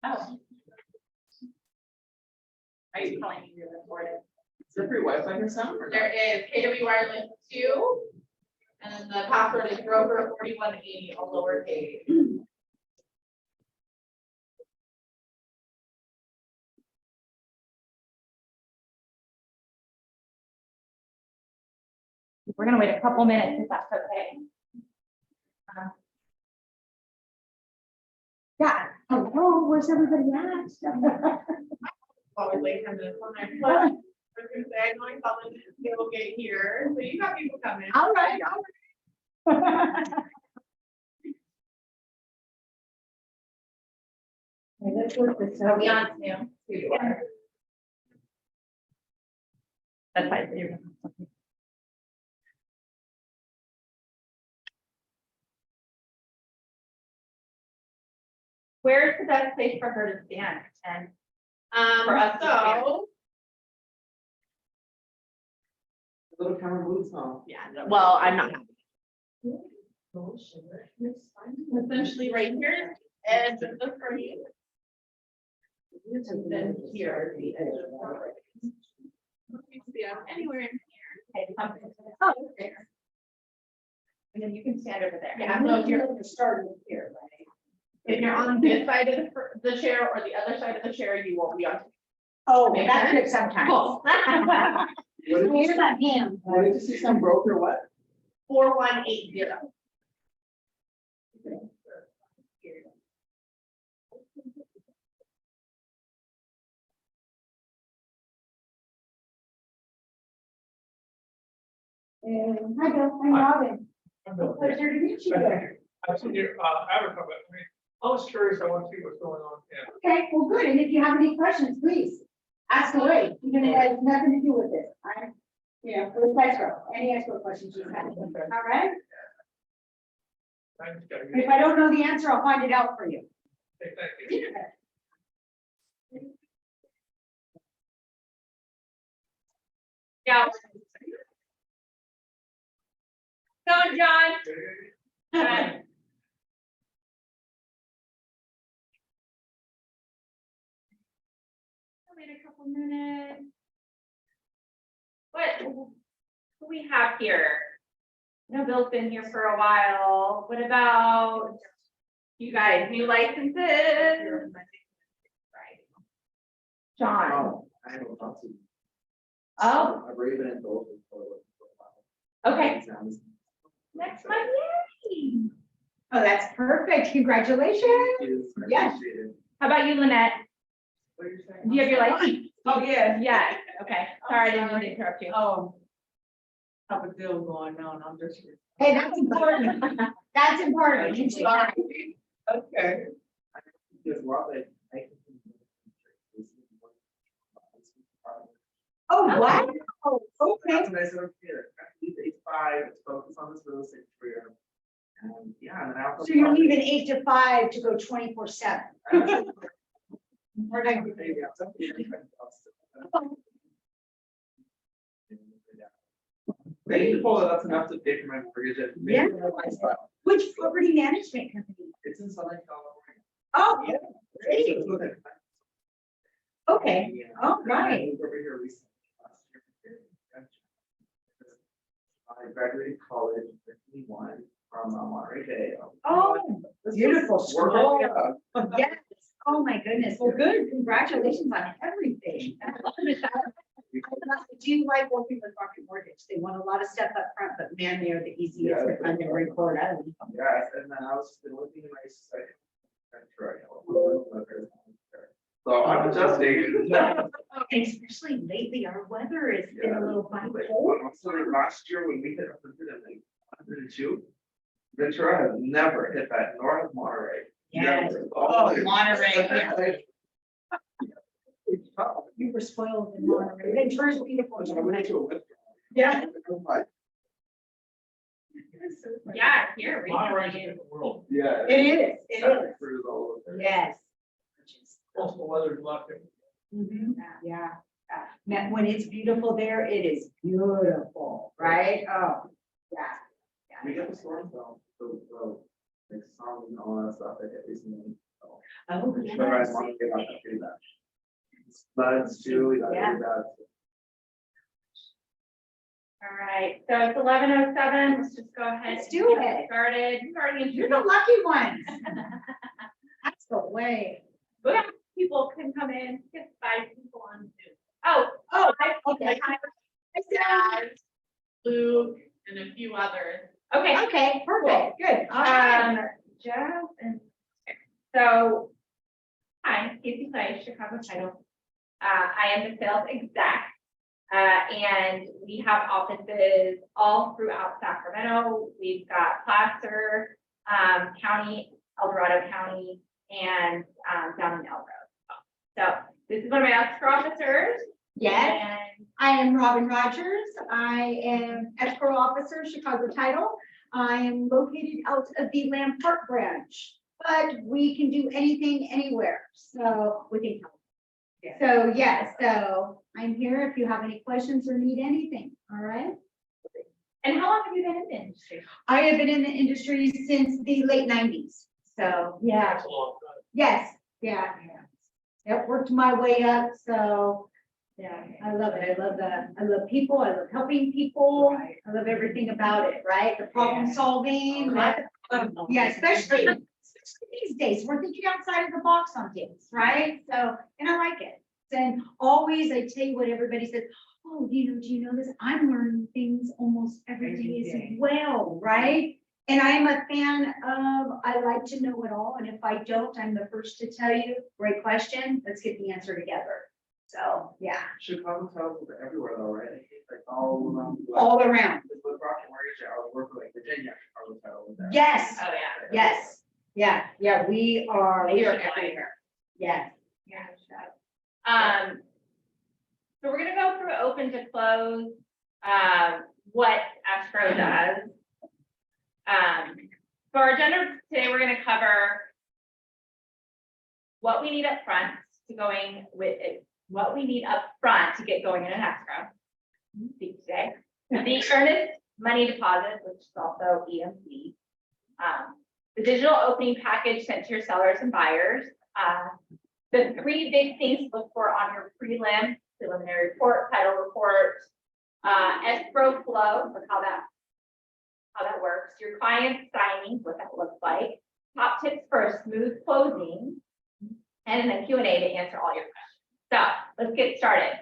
Oh. Are you calling me recorded? Is there free Wi-Fi in sound or There is KW Wireless 2, and then the password is broker 4180, all lowercase. We're gonna wait a couple minutes if that's okay. Yeah. Oh, where's everybody at? Always late 10 minutes on there. But I was gonna say, I know I saw them, they will get here, so you got people coming. All right, all right. Okay, let's work this Are out. we on Zoom? You are. That's fine. You're- Where's the best place for her to stand? And for us to stand? A little camera moves, huh? Yeah, well, I'm not happy. Essentially right here, edge of the frame. And then here, the edge of the frame. You can see I'm anywhere in here. Okay, come to the top there. And then you can stand over there. Yeah, so if you're starting here, right? if you're on this side of the chair or the other side of the chair, you won't be on. Oh, Make that's sense? good sometimes. Cool. What did you Here's that hand. What did you see, some broker what? 4180. Hi, Bill. I'm Robin. Pleasure to meet you. I've seen your advertisement. I mean, I was curious. I want to see what's going on. Yeah. Okay, well, good. And if you have any questions, please ask away, even if it has nothing to do with this. I'm, with escrow, any escrow questions you have. All right? Thanks, guys. If I don't know the answer, I'll find it out for you. Hey, thank you. Yeah. Go, John. Wait a couple minutes. What do we have here? No, Bill's been here for a while. What about you guys, new licenses? John. Oh, I don't know. Oh, I've already been in both. For a while. okay. Exams. Next month, yay. Oh, that's perfect. Congratulations. Is Yes. appreciated. How about you, Lynette? What are you saying? Do you have your license? Oh, yeah. Yeah, okay. Sorry, I didn't mean to interrupt you. Oh. Have a deal going on, I'm just. Hey, that's important. That's important. You should have. Okay. Because we're all like, Oh, wow. Okay. That's what I said here. Leave 8 to 5, let's focus on this real estate career. And yeah, and then I'll. So you're leaving 8 to 5 to go 24/7. Thank you, Paula, that's enough to pay for my mortgage. Yeah. Which property management company? It's in Southern California. Oh, Yeah. great. It's within- Okay. Yeah. All right. I moved over here recently, last year. I graduated college in 1951 from Monterey Bay. Oh, beautiful Work school. hard. Yes. Oh, my goodness. Well, good. Congratulations on everything. Do you like working with Rocket Mortgage? They want a lot of stuff up front, but man, they're the easiest to kind of report out. Yeah, and then I was been looking at my site. So I'm adjusting. Especially lately, our weather has been a little bipolar. So last year when we hit 102, Ventura has never hit that, nor has Monterey. Yes. Never. Oh, Monterey. You were spoiled in Monterey. Ventura's beautiful. I went into a winter. Yeah. Yeah, here. Monterey's a different world. Yeah. It is. It is. Cruise all over there. Yes. Coastal weather's a lot different. Mhm. Yeah. Now, when it's beautiful there, it is beautiful, right? Oh, yeah. We get the storm though, so like some and all that stuff that get recently. So, Oh, I'm sure I want to get out and do that. Floods too, we gotta Yeah. do that. All right, so it's 11:07. Let's just go ahead. Let's and do get it. Started. We've already You're the lucky ones. That's the way. But people can come in, get 5 people on Zoom. Oh, Oh, 5 people. okay. Jazz, Luke, and a few others. Okay. Okay, perfect, good. All right. Jazz and, so, hi, Casey Clay, Chicago Title. I am the sales exec, and we have offices all throughout Sacramento. We've got Placer County, El Dorado County, and down in El Rose. So this is one of my escrow officers. Yes, And I am Robin Rogers. I am escrow officer, Chicago Title. I am located out of the Lamb Park branch, but we can do anything anywhere. So we can help. So yes, so I'm here if you have any questions or need anything. All right. how long have you been in the industry? I have been in the industry since the late 90s. So yeah, That's a long time. yes, yeah. Yep, worked my way up. So yeah, I love it. I love that. I love people. I love helping people. I love everything about it, right? The problem solving, right? Yeah, especially these days, we're thinking outside of the box on things, right? So, and I like it. And always, I tell you what everybody says, oh, do you know this? I'm learning things almost every day as well, right? And I'm a fan of, I like to know it all. And if I don't, I'm the first to tell you, great question. Let's get the answer together. So, yeah, Chicago titles are everywhere though, right? Like all around. all around. With Rocky Mortgage, I was working like Virginia, Chicago title was there. Yes, Oh, yeah. yes, yeah, we are Nationwide. everywhere. Yes. Yeah. So we're gonna go through open to close, what escrow does. For our agenda today, we're gonna cover what we need up front to going with it, what we need up front to get going in an escrow. Speak today. The earnest money deposit, which is also EMC. The digital opening package sent to your sellers and buyers. The 3 big things to look for on your preliminary report, title report, escrow flow, look how that works, your client signing, what that looks like, top tips for a smooth closing, and then Q&A to answer all your questions. So let's get started.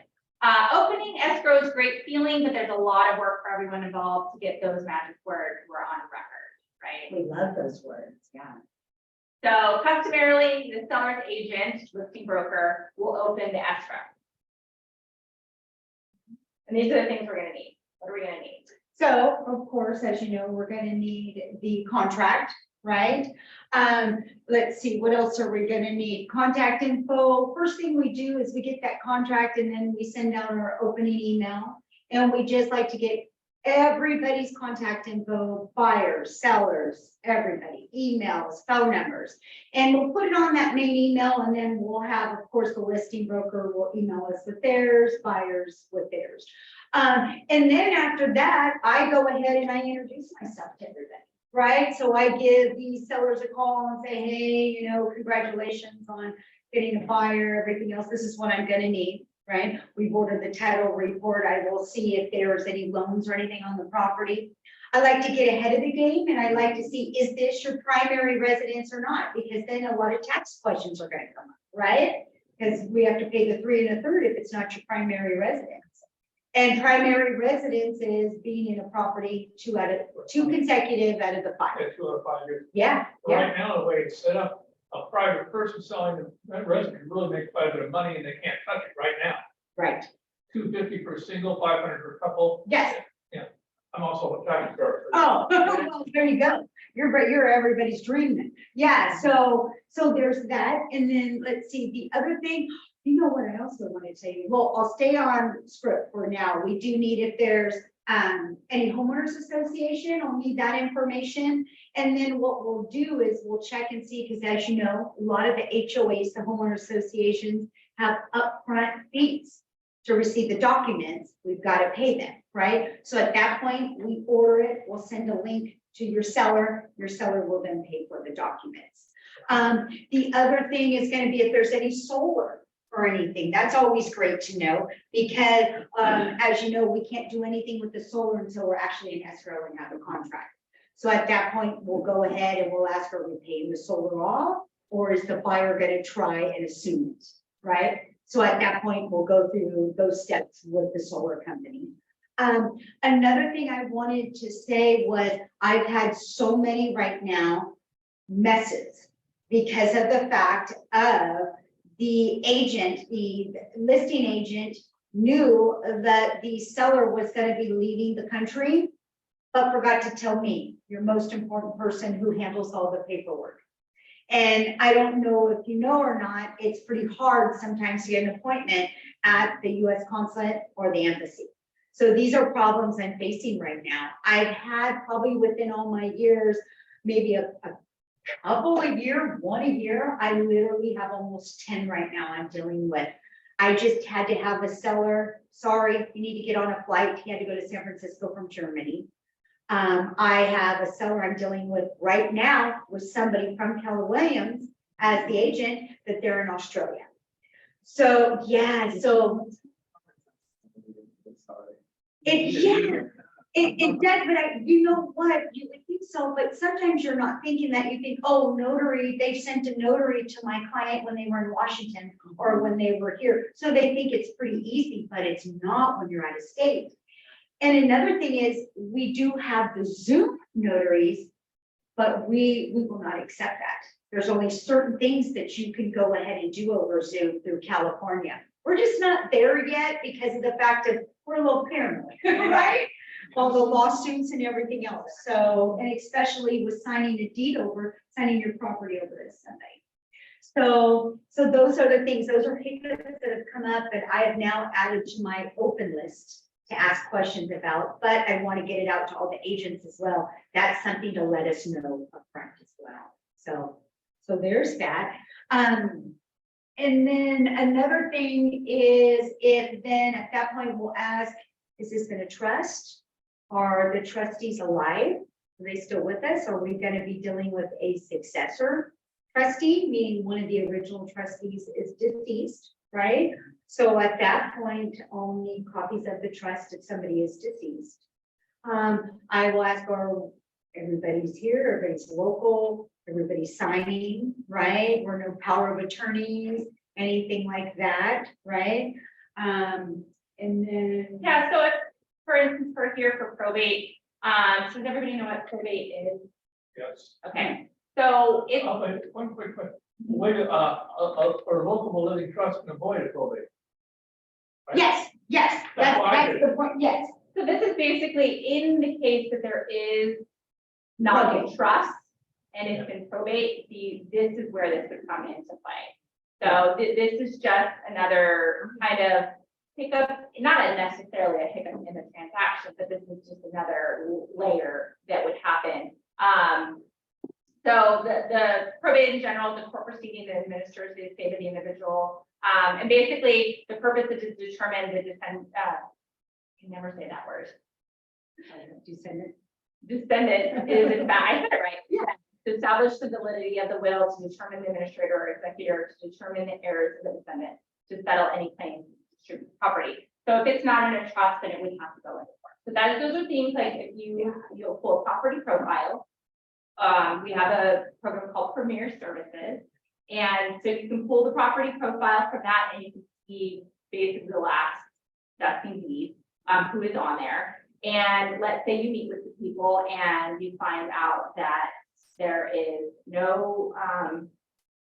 Opening escrow is great feeling, but there's a lot of work for everyone involved to get those magic words we're on record, right? We love those words, yeah. So customarily, the seller's agent, listing broker, will open the escrow. And these are the things we're gonna need. What are we gonna need? So, of course, as you know, we're gonna need the contract, right? Let's see, what else are we gonna need? Contact info. First thing we do is we get that contract and then we send out our opening email. And we just like to get everybody's contact info, buyers, sellers, everybody, emails, phone numbers. And we'll put it on that main email and then we'll have, of course, the listing broker will email us with theirs, buyers with theirs. And then after that, I go ahead and I introduce myself to everybody, right? So I give these sellers a call and say, hey, congratulations on getting a buyer, everything else. This is what I'm gonna need. Right? We've ordered the title report. I will see if there's any loans or anything on the property. I like to get ahead of the game and I like to see, is this your primary residence or not? Because then a lot of tax questions are going to come up, right? Because we have to pay the 3 1/3 if it's not your primary residence. And primary residence is being in a property 2 consecutive out of the 5. Yeah, 2 out of 5 years. Yeah, Right now, the way it's set up, a private person selling a resident can really make quite a bit of money and they can't touch it right now. right. $250 for a single, $500 for a couple. Yes. I'm also a tax expert. Oh, well, there you go. You're everybody's dream then. Yeah, so there's that. And then let's see, the other thing, you know what I also want to tell you? Well, I'll stay on script for now. We do need, if there's any homeowners association, I'll need that information. And then what we'll do is we'll check and see, because as you know, a lot of the HOAs, the homeowner associations, have upfront fees to receive the documents. We've got to pay them, right? So at that point, we order it, we'll send a link to your seller will then pay for the documents. The other thing is gonna be if there's any solar or anything, that's always great to know, because, as you know, we can't do anything with the solar until we're actually in escrow and have a contract. So at that point, we'll go ahead and we'll ask, are we paying the solar off, or is the buyer gonna try and assume it, right? So at that point, we'll go through those steps with the solar company. Another thing I wanted to say was I've had so many right now messes because of the fact of the agent, the listing agent knew that the seller was going to be leaving the country, but forgot to tell me, your most important person who handles all the paperwork. And I don't know if you know or not, it's pretty hard sometimes to get an appointment at the US consulate or the embassy. So these are problems I'm facing right now. I've had probably within all my years, maybe a couple a year, one a year. I literally have almost 10 right now I'm dealing with. I just had to have a seller, sorry, you need to get on a flight. He had to go to San Francisco from Germany. I have a seller I'm dealing with right now with somebody from Keller Williams as the agent, that they're in Australia. So yeah, so it does, but you know what, you would think so, but sometimes you're not thinking that. You think, oh, notary, they sent a notary to my client when they were in Washington or when they were here. So they think it's pretty easy, but it's not when you're out of state. And another thing is, we do have the Zoom notaries, but we will not accept that. There's only certain things that you can go ahead and do over Zoom through California. We're just not there yet because of the fact that we're a little paranoid, right? All the lawsuits and everything else. So, and especially with signing a deed over, signing your property over to somebody. So those are the things, those are hiccups that have come up that I have now added to my open list to ask questions about, but I want to get it out to all the agents as well. That's something to let us know upfront as well. So there's that. And then another thing is, if then at that point we'll ask, is this been a trust? Are the trustees alive? Are they still with us? Are we going to be dealing with a successor trustee, meaning one of the original trustees is deceased, right? So at that point, I'll need copies of the trust if somebody is deceased. I will ask, everybody's here, everybody's local, everybody's signing, right? We're no power of attorneys, anything like that, right? And then Yeah, so if, for instance, we're here for probate, so does everybody know what probate is? Yes. Okay, so if, One quick question. Way to, for a local living trust can avoid a probate. Right? yes, That's why I that's did the point, yes. so this is basically in the case that there is not a trust and it's in probate, this is where this would come into play. So this is just another kind of hiccup, not necessarily a hiccup in the transaction, but this is just another layer that would happen. So the probate in general, the court proceeding that administers the estate of the individual. And basically the purpose is to determine the descendant, you can never say that word. Descendant is in fact, I said it right. Yeah. To establish the validity of the will, to determine the administrator or executor, to determine the heirs of the descendant, to settle any claims to property. So if it's not in a trust, then it would have to go into court. So those are things like if you'll pull a property profile. We have a program called Premier Services. And so you can pull the property profile from that and you can see basically the last vesting deed, who is on there. And let's say you meet with the people and you find out that there is no,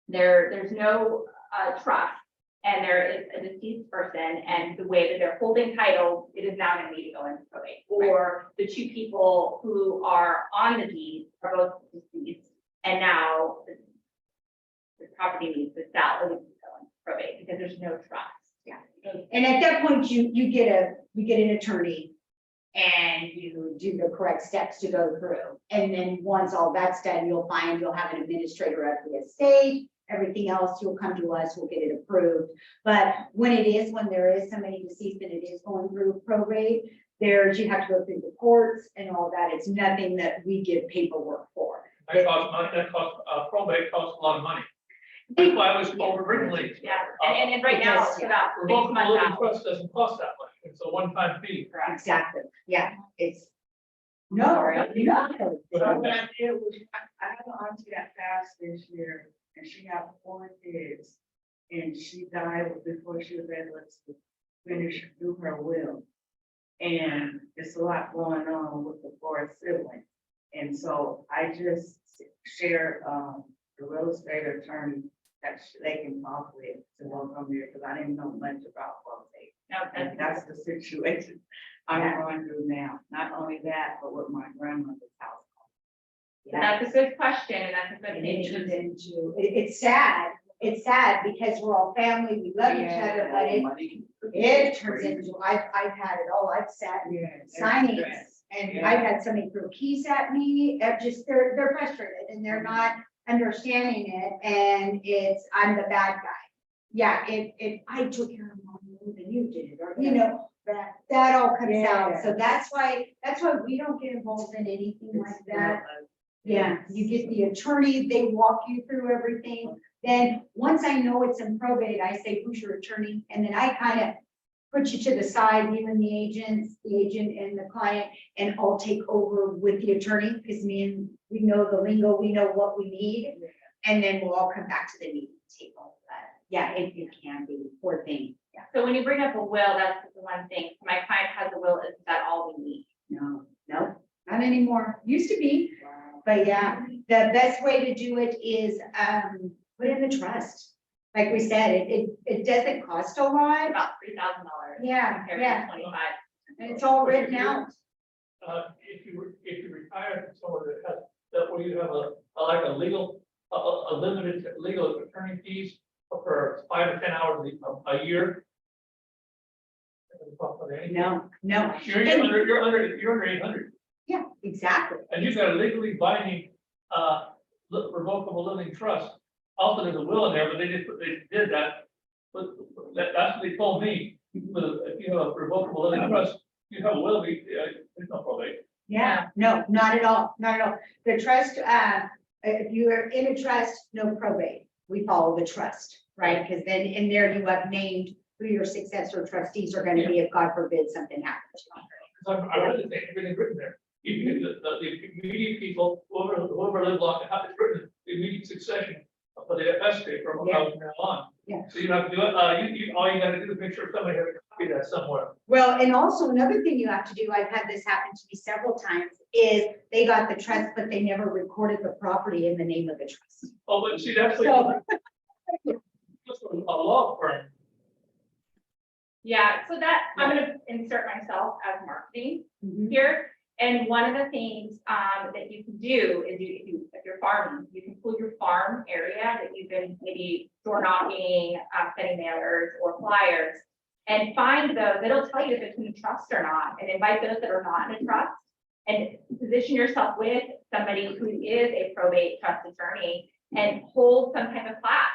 there's no trust and there is a deceased person, and the way that they're holding title, it is now going to need to go into probate. Or the two people who are on the deed are both deceased, and now the property needs to sell, it needs to go into probate because there's no trust. Yeah. And at that point, you get an attorney and you do the correct steps to go through. And then once all that's done, you'll have an administrator of the estate. Everything else, you'll come to us, we'll get it approved. But when there is somebody deceased and it is going through probate, you have to go through the courts and all that. It's nothing that we give paperwork for. That costs money, probate costs a lot of money. That's why I was told originally. Yeah, and right now it's about 6 Revocable months living out. trust doesn't cost that much, it's a one-time fee. Correct. Exactly, yeah, it's. No, Sorry. no. Go So ahead. what I did was, I had an auntie that passed this year, and she had 4 kids. And she died before she was able to finish do her will. And it's a lot going on with the 4 siblings. And so I just shared, the real estate attorney that they can talk with to work on there, because I didn't know much about probate. No, And that's the situation I'm going through now. Not only that, but with my grandmother's house. that's a good question, and that's a good And thing. it turns into, it's sad because we're all family, we love each other, but it turns into, I've had it all, I've sat in signings. And I've had somebody throw keys at me, they're frustrated and they're not understanding it, and I'm the bad guy. Yeah, if I took care of mom more than you did, or, that all comes out, so that's why we don't get involved in anything like that. Yeah, you get the attorney, they walk you through everything, then once I know it's in probate, I say, who's your attorney? And then I kind of put you to the side, you and the agent and the client, and I'll take over with the attorney, because we know the lingo, we know what we need, and then we'll all come back to the meeting table. But yeah, it can be a poor thing. Yeah. So when you bring up a will, that's the one thing. My client has a will, is that all we need? No, not anymore. Used to be, but yeah, the best way to do it is put in the trust. Like we said, it doesn't cost a lot. About $3,000. Yeah, Compared yeah. to 25. And it's all written out. If you retire from someone where you have like a limited legal attorney fees for 5 to 10 hours a year. No. You're under 800, Yeah, exactly. and you've got a legally binding, revocable living trust. Also, there's a will in there, but they did that. But that's what they told me. If you have a revocable living trust, you have a will, there's no probate. Yeah, no, not at all, not at all. The trust, if you are in a trust, no probate. We follow the trust, right? Because then in there you have named who your successor trustees are going to be if God forbid something happens. I really think everything's written there. Even the immediate people, whoever lives long, it's written, the immediate succession for the estate from now on. Yeah. So you don't have to do it, all you gotta do is make sure somebody has a copy of that somewhere. Well, and also another thing you have to do, I've had this happen to me several times, is they got the trust, but they never recorded the property in the name of the trust. Oh, but see, that's So- like, that's a law firm. Yeah, so that, I'm gonna insert myself as marketing Mhm. here. And one of the things that you can do is if you're farming, you can pull your farm area that you've been maybe door knocking, sending mailers or flyers, and find those, it'll tell you if it's in a trust or not, and invite those that are not in a trust, and position yourself with somebody who is a probate trust attorney, and hold some type of class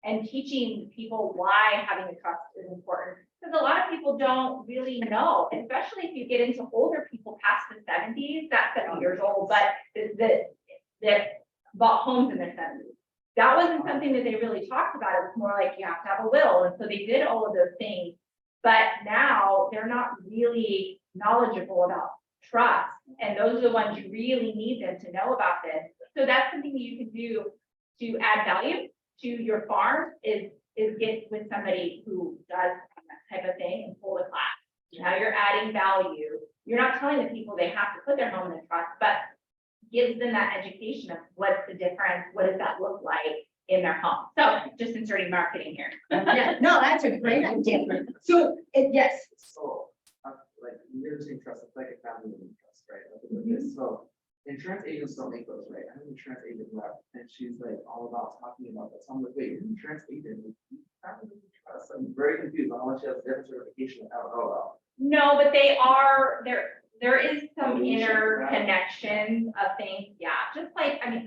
and teaching people why having a trust is important. Because a lot of people don't really know, especially if you get into older people past the 70s, not 70 years old, but that bought homes in their 70s. That wasn't something that they really talked about. It was more like you have to have a will. And so they did all of those things. But now they're not really knowledgeable about trust. And those are the ones you really need them to know about this. So that's something that you can do to add value to your farm is get with somebody who does that type of thing and pull a class. Now you're adding value. You're not telling the people they have to put their home in a trust, but gives them that education of what's the difference, what does that look like in their home. So just inserting marketing here. Yeah, no, that's a great idea. So, yes. So, like, you're saying trust, it's like a family living trust, right? Like this. So, insurance agents don't make those, right? I have an insurance agent left, and she's like all about talking about this. I'm like, wait, you're an insurance agent? Family living trust? I'm very confused on what she has a different certification. I don't know about. No, but they are, there is some Oh, you should, right? interconnection of things, yeah, just like, I mean,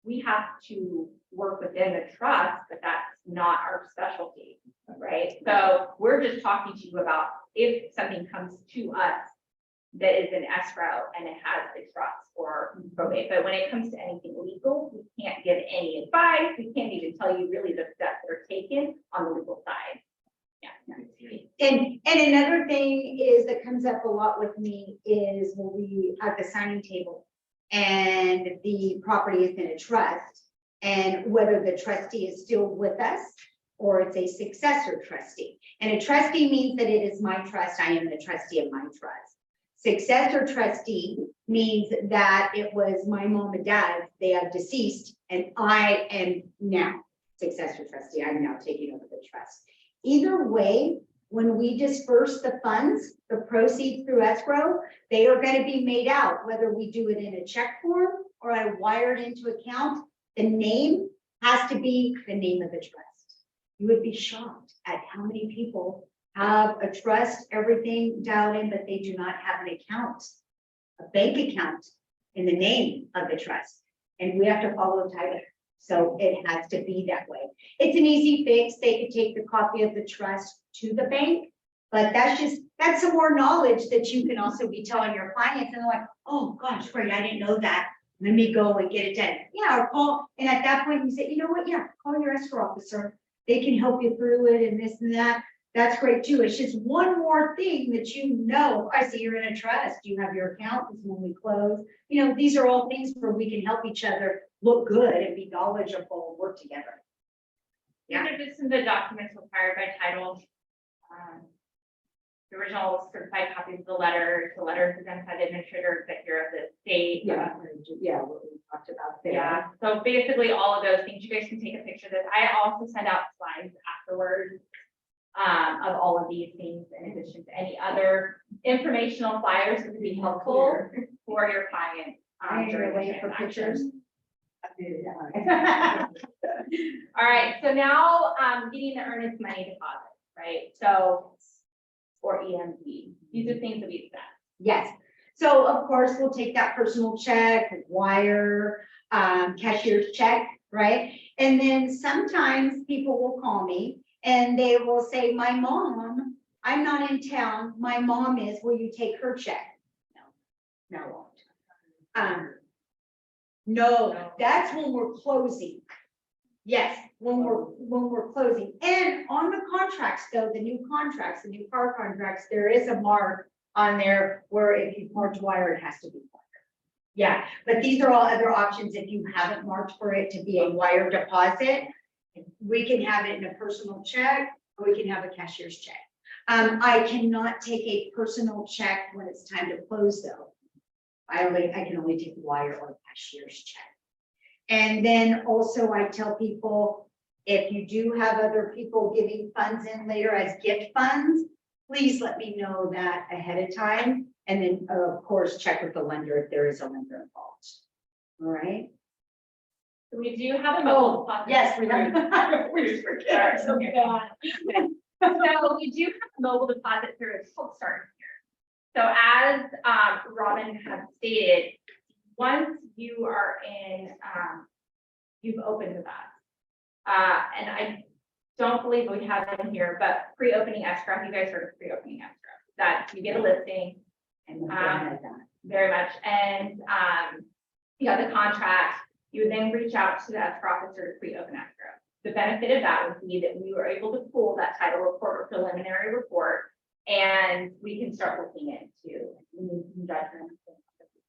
we have to work within the trust, but that's not our specialty, right? So we're just talking to you about if something comes to us that is an escrow and it has a trust or probate. But when it comes to anything legal, we can't give any advice. We can't even tell you really the steps that are taken on the legal side. Yeah. And another thing is that comes up a lot with me is when we at the signing table and the property is in a trust, and whether the trustee is still with us or it's a successor trustee. And a trustee means that it is my trust. I am the trustee of my trust. Successor trustee means that it was my mom and dad, they have deceased, and I am now successor trustee. I'm now taking over the trust. Either way, when we disperse the funds, the proceeds through escrow, they are going to be made out, whether we do it in a check form or I wire it into account. The name has to be the name of the trust. You would be shocked at how many people have a trust, everything dialed in, but they do not have an account, a bank account in the name of the trust. And we have to follow title. So it has to be that way. It's an easy fix. They could take the copy of the trust to the bank, but that's some more knowledge that you can also be telling your clients. And they're like, oh gosh, great, I didn't know that. Let me go and get it done. Yeah, or call. And at that point you say, you know what? Yeah, call your escrow officer. They can help you through it and this and that. That's great too. It's just one more thing that you know. I see you're in a trust. You have your account. This is when we close. You know, these are all things where we can help each other look good and be knowledgeable and work together. Yeah. These are just some of the documents required by title. The original certified copies of the letters presented by the administrator, executor of the state. Yeah, what we talked about there. Yeah, so basically all of those things, you guys can take a picture of this. I also send out slides afterwards of all of these things in addition to any other informational flyers that would be helpful for your client. You're waiting for pictures. All right, so now getting the earnest money deposit, right? So, or EMD, these are things that we expect. Yes. So of course, we'll take that personal check, wire, cashier's check, right? And then sometimes people will call me and they will say, my mom, I'm not in town. My mom is, will you take her check? No, I won't. No, that's when we're closing. Yes, when we're closing. And on the contracts though, the new car contracts, there is a mark on there where if you've marked wire, it has to be wire. Yeah, but these are all other options. If you haven't marked for it to be a wire deposit, we can have it in a personal check or we can have a cashier's check. I cannot take a personal check when it's time to close though. I can only take wire or cashier's check. And then also I tell people, if you do have other people giving funds in later as gift funds, please let me know that ahead of time. And then of course, check with the lender if there is a lender involved. All right. So we do have a mobile deposit. Yes, we have. We just forget. So we do have a mobile deposit through a Quick Start here. So as Robin has stated, once you are in, you've opened with us. And I don't believe we have it in here, but pre-opening escrow, you guys heard of pre-opening escrow, that you get a listing, And very much, and you have the contract. You would then reach out to the escrow officer to pre-open escrow. The benefit of that would be that we were able to pull that title report or preliminary report, and we can start looking into judgments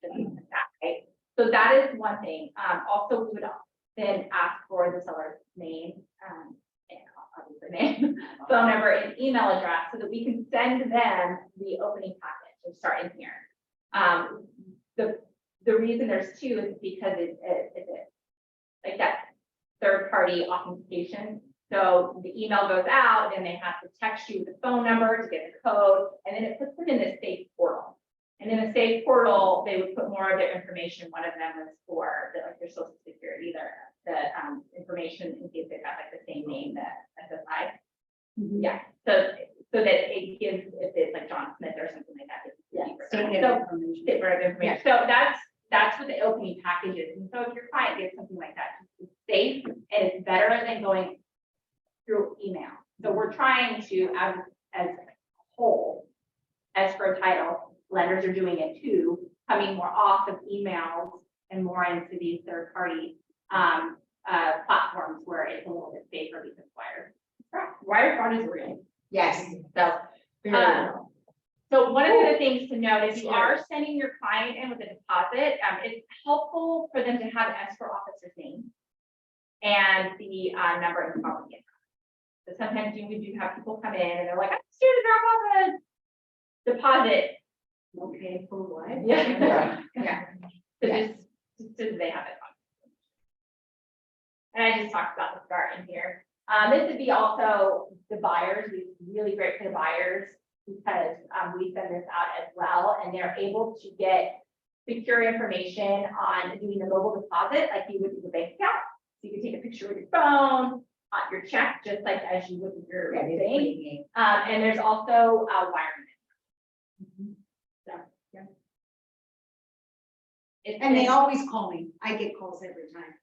and that, right? So that is one thing. Also, we would then ask for the seller's name, and obviously name, phone number, and email address so that we can send them the opening package and start in here. The reason there's two is because it's like that third party authentication. So the email goes out, and they have to text you the phone number to get the code, and then it puts it in the safe portal. And in the safe portal, they would put more of their information. One of them was for like their social security, the information in case they have like the same name that SSI. Mm-hmm. Yeah. So that it gives, if it's like John Smith or something like that. Statement of information. So that's what the opening package is. And so if your client gets something like that, it's safe and it's better than going through email. So we're trying to, as a whole, escrow title, lenders are doing it too, coming more off of emails and more into these third-party platforms where it's a little bit safer because wire fraud is real. Yes. So, Very well. so one of the things to note is you are sending your client in with a deposit. It's helpful for them to have an escrow officer's name and the number of the property account. So sometimes you do have people come in and they're like, I'm just here to drop off a deposit. Okay, for what? Yeah. Yeah. So just so they have it. And I just talked about the start in here. This would be also the buyers. It's really great for the buyers because we send this out as well, and they're able to get secure information on doing the mobile deposit like you would with a bank account. So you can take a picture with your phone, on your check, just like as you would with your bank. And there's also wiring. So, yeah. And they always call me. I get calls every time.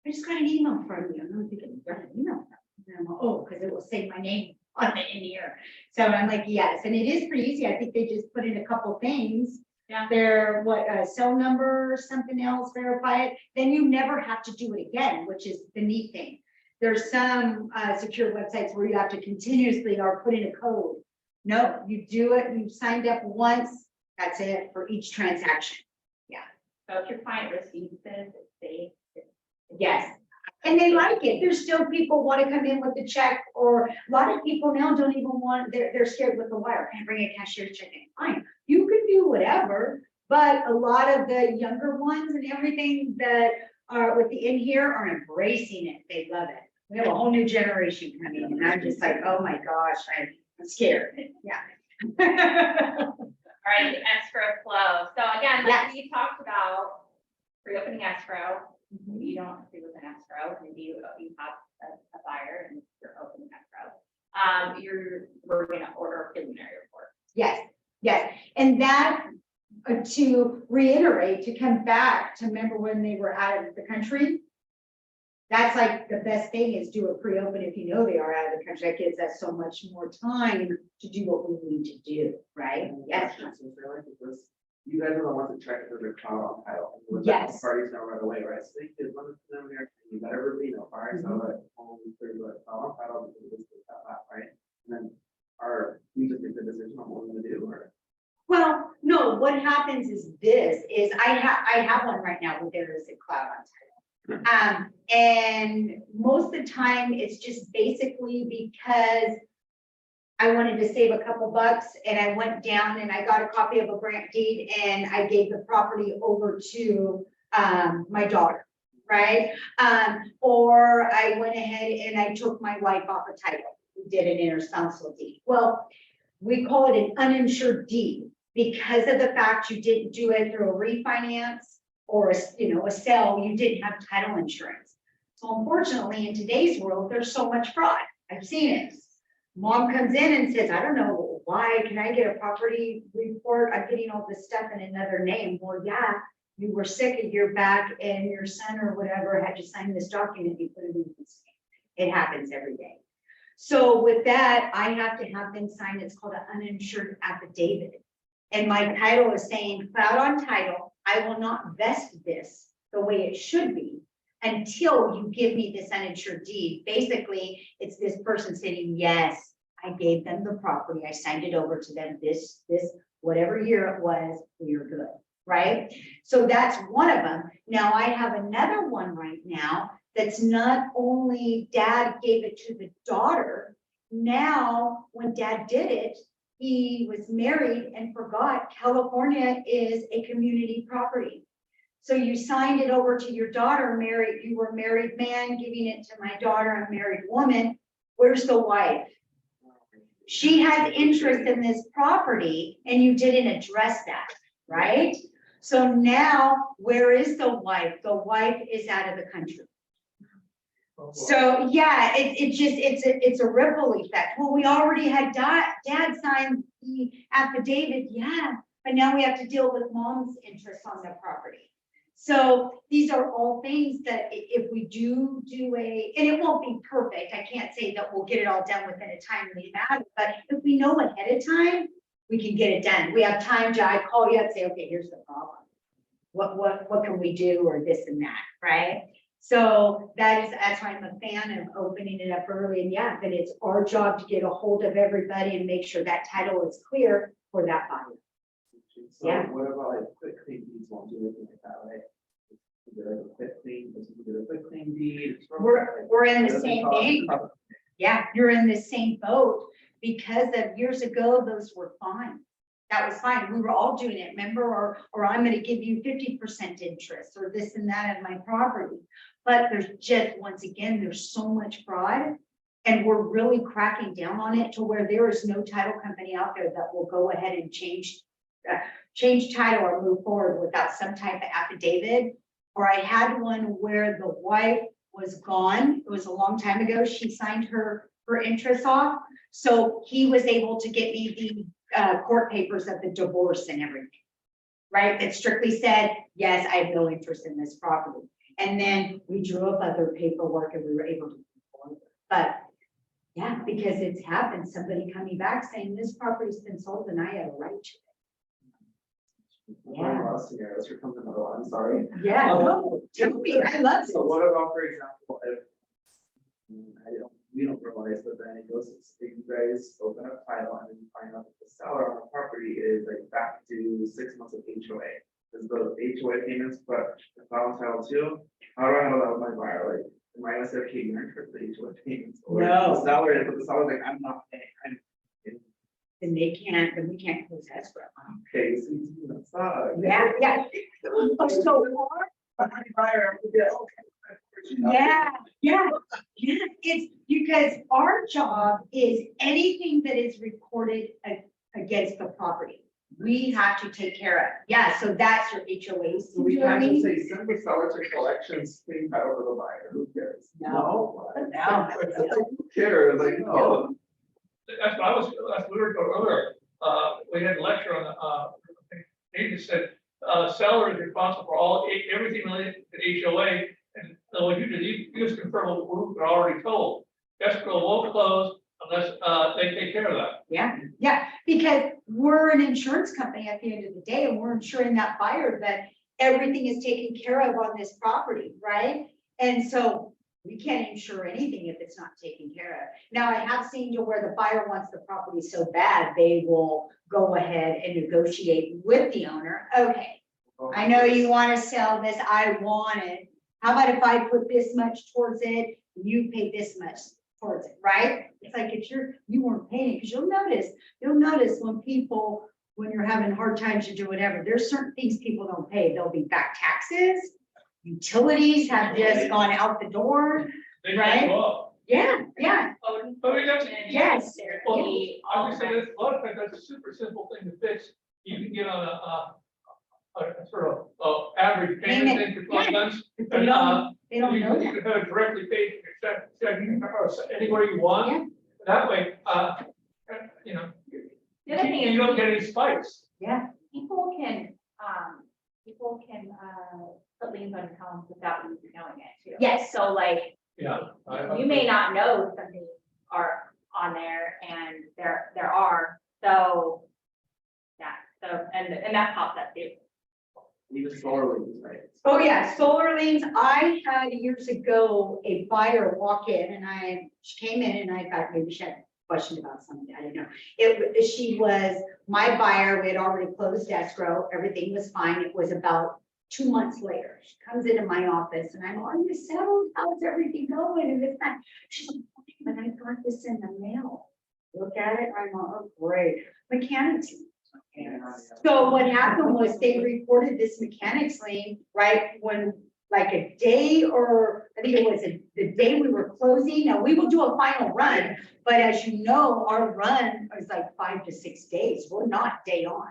I just got an email from you. I'm thinking, you got an email from me? And I'm like, oh, because it will say my name on it in here. So I'm like, yes, and it is pretty easy. I think they just put in a couple things. Yeah. Their cell number, something else, verify it. Then you never have to do it again, which is the neat thing. There's some secure websites where you have to continuously or put in a code. No, you do it. You've signed up once. That's it for each transaction. So if your client receives this, it's safe. Yes, and they like it. There's still people want to come in with the check, or a lot of people now don't even want, they're scared with the wire. Can't bring a cashier's check in. Fine, you can do whatever, but a lot of the younger ones and everything that are with the in here are embracing it. They love it. We have a whole new generation coming in, and I'm just like, oh my gosh, I'm scared. Yeah. All right, the escrow flow. So again, like Yes. we talked about pre-opening escrow. Maybe you don't have to do with an escrow. Maybe you have a buyer and you're opening escrow. We're going to order a preliminary report. Yes, yes, and that, to reiterate, to come back to remember when they were out of the country. That's like the best thing is do a pre-open if you know they are out of the country. That gives us so much more time to do what we need to do, right? Yes. You guys are the ones that check if there's a trial on title. Yes. Parties know right away, right? So they did one of them there, you let everybody know, all right, so like, only 30 like trial on title, because this is that, right? And then we just make the decision on what we're gonna do, or? Well, no, what happens is this, is I have one right now where there is a cloud on title. And most of the time, it's just basically because I wanted to save a couple bucks and I went down and I got a copy of a grant deed and I gave the property over to my daughter, right? Or I went ahead and I took my wife off a title, did an interspousal deed. Well, we call it an uninsured deed because of the fact you didn't do it through a refinance or a sale, you didn't have title insurance. So unfortunately, in today's world, there's so much fraud. I've seen it. Mom comes in and says, I don't know why, can I get a property report? I'm getting all this stuff in another name. Well, yeah, you were sick a year back and your son or whatever had to sign this document, you put it in this name. It happens every day. So with that, I have to have them sign, it's called an uninsured affidavit. And my title is saying, cloud on title, I will not vest this the way it should be until you give me this uninsured deed. Basically, it's this person saying, yes, I gave them the property. I signed it over to them this, whatever year it was, you're good, right? So that's one of them. Now I have another one right now that's not only dad gave it to the daughter. Now, when dad did it, he was married and forgot California is a community property. So you signed it over to your daughter, married, you were a married man, giving it to my daughter, a married woman. Where's the wife? She has interest in this property and you didn't address that, right? So now, where is the wife? The wife is out of the country. So yeah, it's a ripple effect. Well, we already had dad sign the affidavit, yeah, but now we have to deal with mom's interest on the property. So these are all things that if we do and it won't be perfect, I can't say that we'll get it all done within a timely manner, but if we know ahead of time, we can get it done. We have time to, I call you and say, okay, here's the problem. What can we do, or this and that, right? So that's why I'm a fan of opening it up early, and yeah, then it's our job to get a hold of everybody and make sure that title is clear for that buyer. So Yeah. what about like quick claim deeds, won't do anything like that, right? Is there a quick claim, is there a quick claim deed? We're in the same game. Yeah, you're in the same boat, because of years ago, those were fine. That was fine. We were all doing it, remember? Or I'm gonna give you 50% interest, or this and that of my property. But there's just, once again, there's so much fraud, and we're really cracking down on it to where there is no title company out there that will go ahead and change title or move forward without some type of affidavit. Or I had one where the wife was gone. It was a long time ago. She signed her interest off. So he was able to get me the court papers of the divorce and everything, right? That strictly said, yes, I have no interest in this property. And then we drew up other paperwork and we were able to move forward. But yeah, because it's happened, somebody coming back saying this property's been sold and I have a right to it. One of our scenarios, here comes another one, I'm sorry. Yeah, no, tell me, I love it. So what about, for example, if, we don't realize, but then it goes, if you guys open up title and then you find out that the seller on the property is like back to 6 months of HOA. There's the HOA payments, but the file title too, how do I know that was my buyer? Like, am I gonna say, okay, you're in for the HOA payments? Or No. the seller, but the seller's like, I'm not paying, And they can't, and we can't close escrow. okay, so that's not. Yeah, yeah. So, yeah, yeah, yeah, it's because our job is anything that is recorded against the property, we have to take care of. Yeah, so that's your HOAs. So we can't just say, send the seller to collections, pay title to the buyer, who cares? No. Who cares, like, no. That's what we were talking earlier. We had a lecture on he just said, seller is responsible for everything related to HOA. And what you did, you just confirm what we were already told. Escrow won't close unless they take care of that. Yeah, yeah, because we're an insurance company at the end of the day, and we're insuring that buyer that everything is taken care of on this property, right? And so we can't insure anything if it's not taken care of. Now, I have seen to where the buyer wants the property so bad, they will go ahead and negotiate with the owner. Okay, I know you want to sell this, I want it. How about if I put this much towards it, you pay this much towards it, right? It's like if you weren't paying, because you'll notice when you're having hard times to do whatever, there's certain things people don't pay. They'll be back taxes, utilities have just gone out the door, They right? go up. Yeah, yeah, But we got to. yes. Well, I would say that a lot of times that's a super simple thing to fix. You can get on a sort of average payment thing for 12 months. But And, they don't you know can that. have it directly paid to your checking or anywhere you want. Yeah. That way, you know, The other thing you is, don't get any spikes. Yeah, people can put liens on your homes without you knowing it too. Yes. So like, Yeah. you may not know something are on there, and there are, so. Yeah, so, and that pops up too. Even solar leases, right? oh yeah, solar liens. I had years ago a buyer walk in, and she came in and I thought maybe she had a question about something, I don't know. She was my buyer, we had already closed escrow, everything was fine. It was about 2 months later, she comes into my office and I'm, are you settled? How's everything going? And it's not, she's like, but I got this in the mail. Look at it, I'm like, oh, great. Mechanics. So what happened was they reported this mechanics lien, right, when like a day, or I think it was the day we were closing. Now, we will do a final run, but as you know, our run is like 5 to 6 days. We're not day on,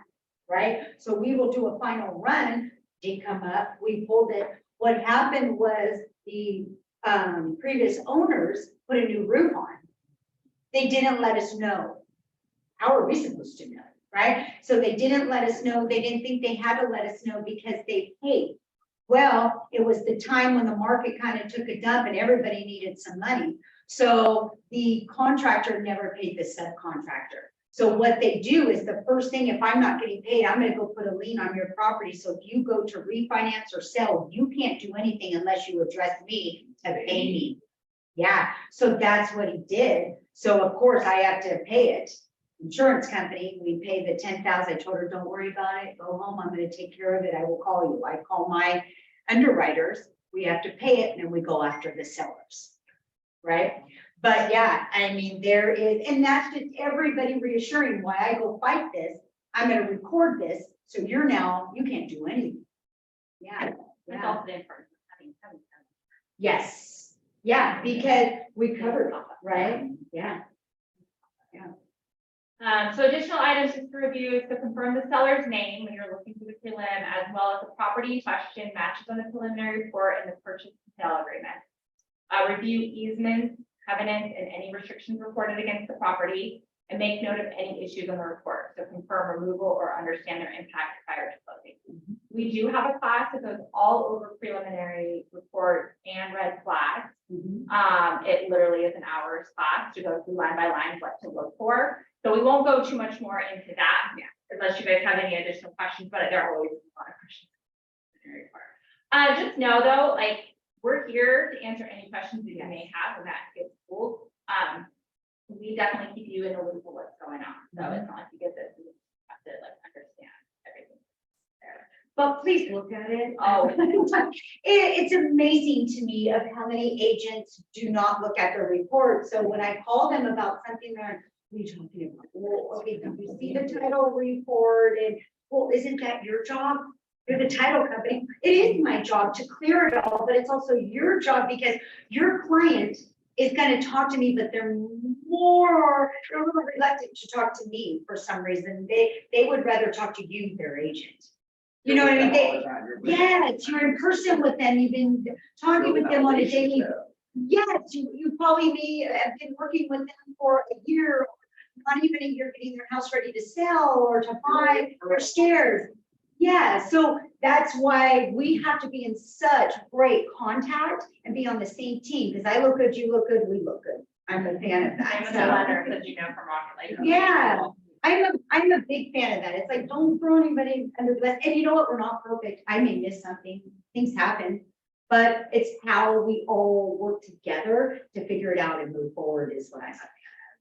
right? So we will do a final run, did come up, we pulled it. What happened was the previous owners put a new roof on. They didn't let us know. How are we supposed to know, right? So they didn't let us know. They didn't think they had to let us know because they paid Well, it was the time when the market kind of took a dump and everybody needed some money. So the contractor never paid the subcontractor. So what they do is the first thing, if I'm not getting paid, I'm gonna go put a lien on your property. So if you go to refinance or sell, you can't do anything unless you address me to pay me. Yeah, so that's what he did. So of course I have to pay it. Insurance company, we pay the 10,000. I told her, don't worry about it. Go home. I'm going to take care of it. I will call you. I call my underwriters. We have to pay it and then we go after the sellers. Right. But yeah, I mean, there is, and that's just everybody reassuring why I go fight this. I'm going to record this. So you can't do anything. Yeah. That's also the importance of having. Yes. Yeah. Because we covered it. Right. Yeah. So additional items just to review is to confirm the seller's name when you're looking through the prelim, as well as the property in question matches on the preliminary report and the purchase sale agreement. Review easements, covenants, and any restrictions reported against the property, and make note of any issues on the report. So confirm removal or understand their impact prior to closing. We do have a class that goes all over preliminary report and red flags. It literally is an hour's class to go through line by line what to look for. So we won't go too much more into that, unless you guys have any additional questions, but there are always a lot of questions. Just know though, like, we're here to answer any questions that you may have, and that gets cool. We definitely keep you in the loop of what's going on. So it's not like you get this, you have to like understand everything. But please look at it. Oh, It's amazing to me of how many agents do not look at their report. So when I call them about something, they're like, what are you talking about? Well, okay, did you see the title report? And well, isn't that your job? You're the title company. It is my job to clear it all, but it's also your job because your client is going to talk to me, but they're a little reluctant to talk to me for some reason. They would rather talk to you, their agent. You know what I mean? Yes, you're in person with them. You've been talking with them on a daily. Yes, you probably have been working with them for a year, not even a year, getting their house ready to sell or to buy. They're scared. Yeah, so that's why we have to be in such great contact and be on the same team, because I look good, you look good, we look good. I'm a fan of that. I'm a letter that you know from Rocket Lake. Yeah, I'm a big fan of that. It's like, don't throw anybody under the bus. And you know what? We're not perfect. I may miss something. Things happen. But it's how we all work together to figure it out and move forward is what I said.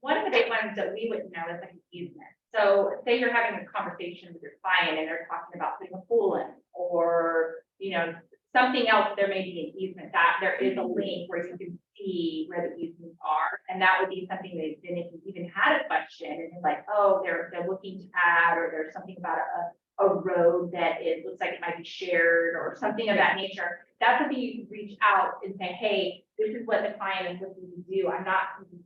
One of the big ones that we wouldn't know is like an easement. So say you're having a conversation with your client and they're talking about putting a pool in, or, you know, something else, there may be an easement, that there is a link where you can see where the easements are. And that would be something they didn't even had a question and it's like, oh, they're looking to add, or there's something about a road that it looks like it might be shared or something of that nature. That's something you can reach out and say, hey, this is what the client is looking to do. I'm not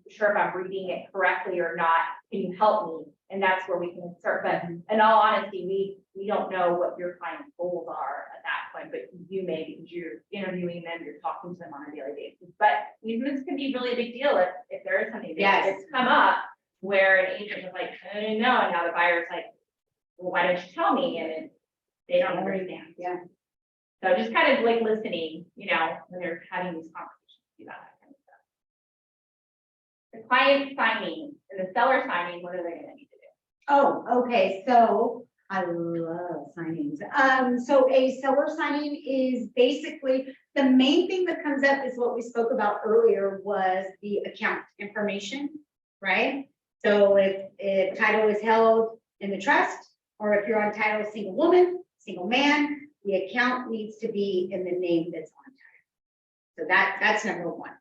sure if I'm reading it correctly or not. Can you help me? And that's where we can insert. But in all honesty, we don't know what your client's goals are at that point, but you may, because you're interviewing them, you're talking to them on a daily basis. But easements can be really a big deal if there is something that's come up where an agent was like, I didn't know, and now the buyer's like, well, why didn't you tell me? And they don't understand. Yeah. So just kind of like listening, you know, when they're having these conversations about that kind of stuff. The client signing and the seller signing, what are they gonna need to do? Oh, okay. So I love signings. So a seller signing is basically the main thing that comes up is what we spoke about earlier was the account information, right? So if title is held in the trust, or if you're on title, single woman, single man, the account needs to be in the name that's on title. So that's number one.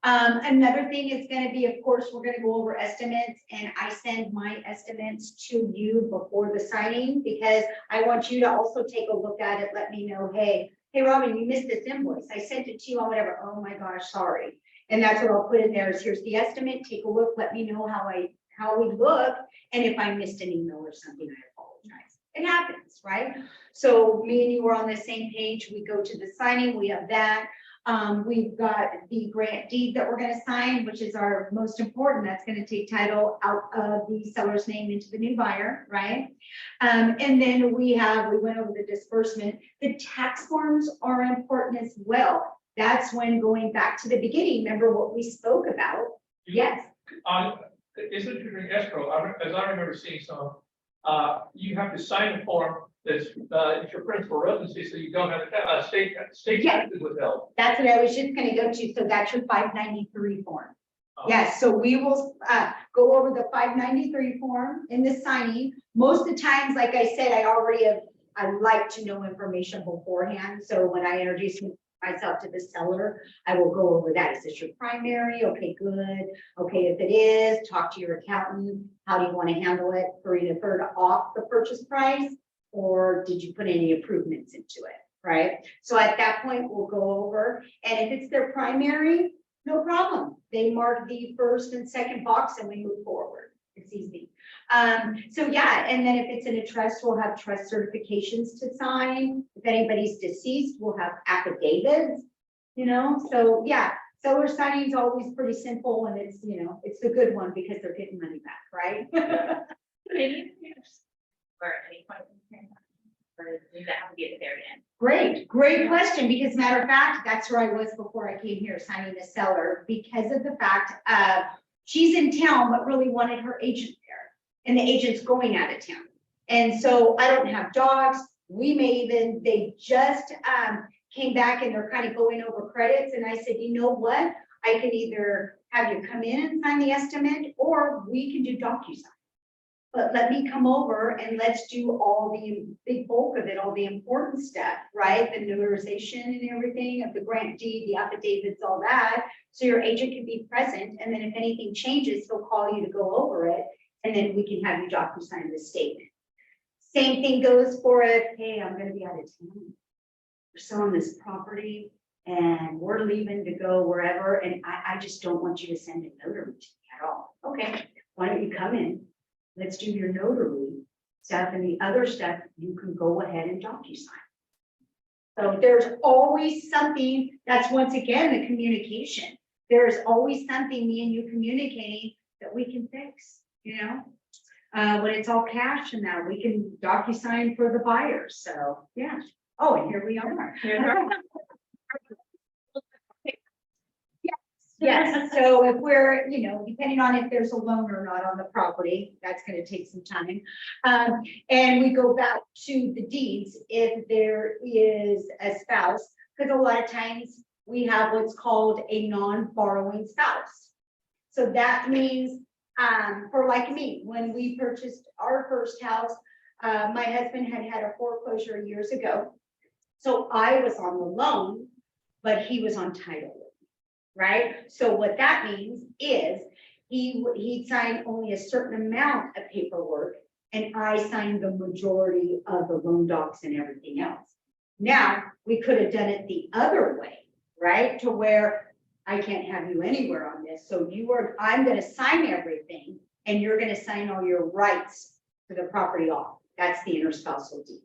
Another thing is going to be, of course, we're going to go over estimates, and I send my estimates to you before the signing because I want you to also take a look at it. Let me know, hey, Robin, you missed this invoice. I sent it to you on whatever. Oh my gosh, sorry. And that's what I'll put in there is here's the estimate. Take a look. Let me know how we look, and if I missed an email or something, I apologize. It happens, right? So me and you were on the same page. We go to the signing. We have that. We've got the grant deed that we're gonna sign, which is our most important. That's gonna take title out of the seller's name into the new buyer, right? And then we went over the disbursement. The tax forms are important as well. That's when going back to the beginning, remember what we spoke about? Yes, Isn't it during escrow, as I remember seeing some, you have to sign a form that's, it's your principal residency, so you don't have a state Yeah. taxes withheld. that's what I was just gonna go to. So that's your 593 form. Yes, so we will go over the 593 form in the signing. Most of the times, like I said, I like to know information beforehand. So when I introduce myself to the seller, I will go over that. Is this your primary? Okay, good. Okay, if it is, talk to your accountant. How do you want to handle it? For either third off the purchase price, or did you put any improvements into it? Right? So at that point, we'll go over, and if it's their primary, no problem. They mark the first and second box and we move forward. It's easy. So yeah, and then if it's in a trust, we'll have trust certifications to sign. If anybody's deceased, we'll have affidavits, so yeah. Seller signing is always pretty simple, and it's, it's a good one because they're getting money back, right? Maybe or at any point, or does that have to be at the very end? Great question, because matter of fact, that's where I was before I came here, signing the seller, because of the fact she's in town, but really wanted her agent there, and the agent's going out of town. And so I don't have dogs. They just came back and they're kind of going over credits. And I said, you know what? I can either have you come in and sign the estimate, or we can do DocuSign. But let me come over and let's do all the big bulk of it, all the important stuff, right? The notarization and everything of the grant deed, the affidavits, all that. So your agent can be present. And then if anything changes, he'll call you to go over it. And then we can have you DocuSign the statement. Same thing goes for if, hey, I'm going to be out of town. We're selling this property and we're leaving to go wherever. And I just don't want you to send a notary to me at all. Okay, why don't you come in? Let's do your notary stuff, and the other stuff you can go ahead and DocuSign. So there's always something. That's once again the communication. There's always something me and you communicating that we can fix. When it's all cash and that we can DocuSign for the buyers. So yeah. Oh, and here we are. Yes, so if we're, depending on if there's a loan or not on the property, that's going to take some time. And we go back to the deeds if there is a spouse, because a lot of times we have what's called a non-borrowing spouse. So that means, for like me, when we purchased our first house, my husband had a foreclosure years ago. So I was on the loan, but he was on title. Right? So what that means is he signed only a certain amount of paperwork, and I signed the majority of the loan docs and everything else. Now, we could have done it the other way, right? To where I can't have you anywhere on this. So I'm going to sign everything, and you're going to sign all your rights to the property off. That's the interspousal deed,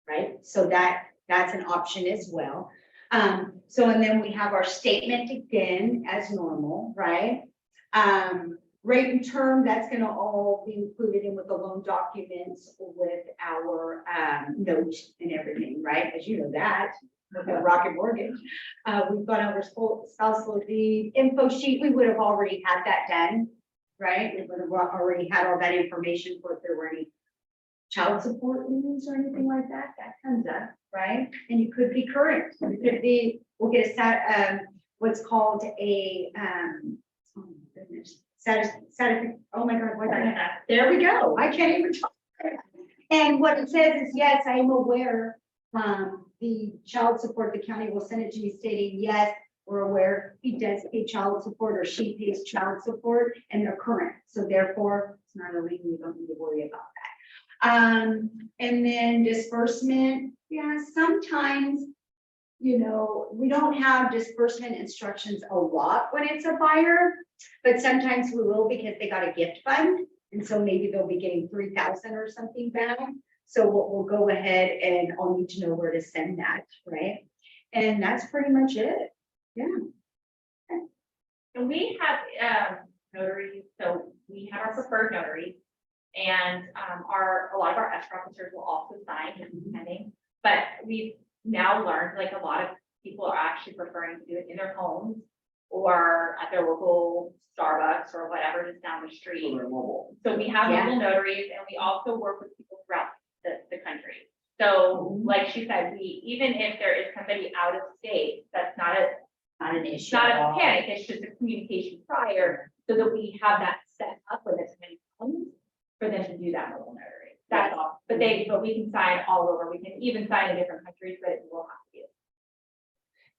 right? So that's an option as well. And then we have our statement again as normal, right? Rate and term, that's going to all be included in with the loan documents with our note and everything, right? As you know that, with the Rocket Mortgage. We've got our spousal deed info sheet. We would have already had that done, right? We would have already had all that information for if there were any child support news or anything like that, that comes up, right? And you could be current. You could be, we'll get a what's called a oh my goodness, oh my God, what there we go. I can't even talk. And what it says is, yes, I am aware. The child support, the county will send it to me stating, yes, we're aware he does pay child support or she pays child support, and they're current. So therefore, it's not a lien. You don't need to worry about that. And then disbursement, yeah, sometimes, we don't have disbursement instructions a lot when it's a buyer, but sometimes we will because they got a gift fund. And so maybe they'll be getting 3,000 or something back. So we'll go ahead and I'll need to know where to send that, right? And that's pretty much it. So we have, notaries, so we have our preferred notary. And, a lot of our escrow officers will also sign, depending, but we've now learned, like, a lot of people are actually preferring to do it in their homes or at their local Starbucks or whatever just down the So street. they're mobile. So we have Yeah. mobile notaries, and we also work with people throughout the country. So like she said, even if there is somebody out of state, that's not Not an it's issue. not at a all. panic, it's just a communication prior, so that we have that set up when it's many comes for them to do that mobile notary. That's all, but we can sign all over, we can even sign in different countries, but it will have to be.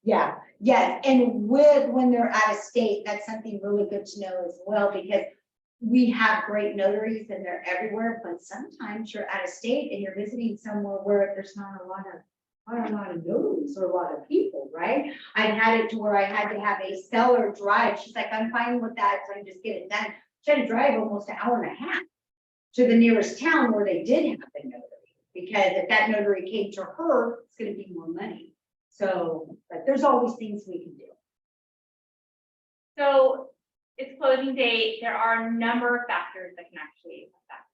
Yeah, yes, and when they're out of state, that's something really good to know as well, because we have great notaries and they're everywhere, but sometimes you're out of state and you're visiting somewhere where there's not a lot of notaries or a lot of people, right? I had it to where I had to have a seller drive. She's like, I'm fine with that, so I can just get it done. She had to drive almost an hour and a half to the nearest town where they did have the notary, because if that notary came to her, it's gonna be more money. So, but there's always things we can do. So it's closing date, there are a number of factors that can actually affect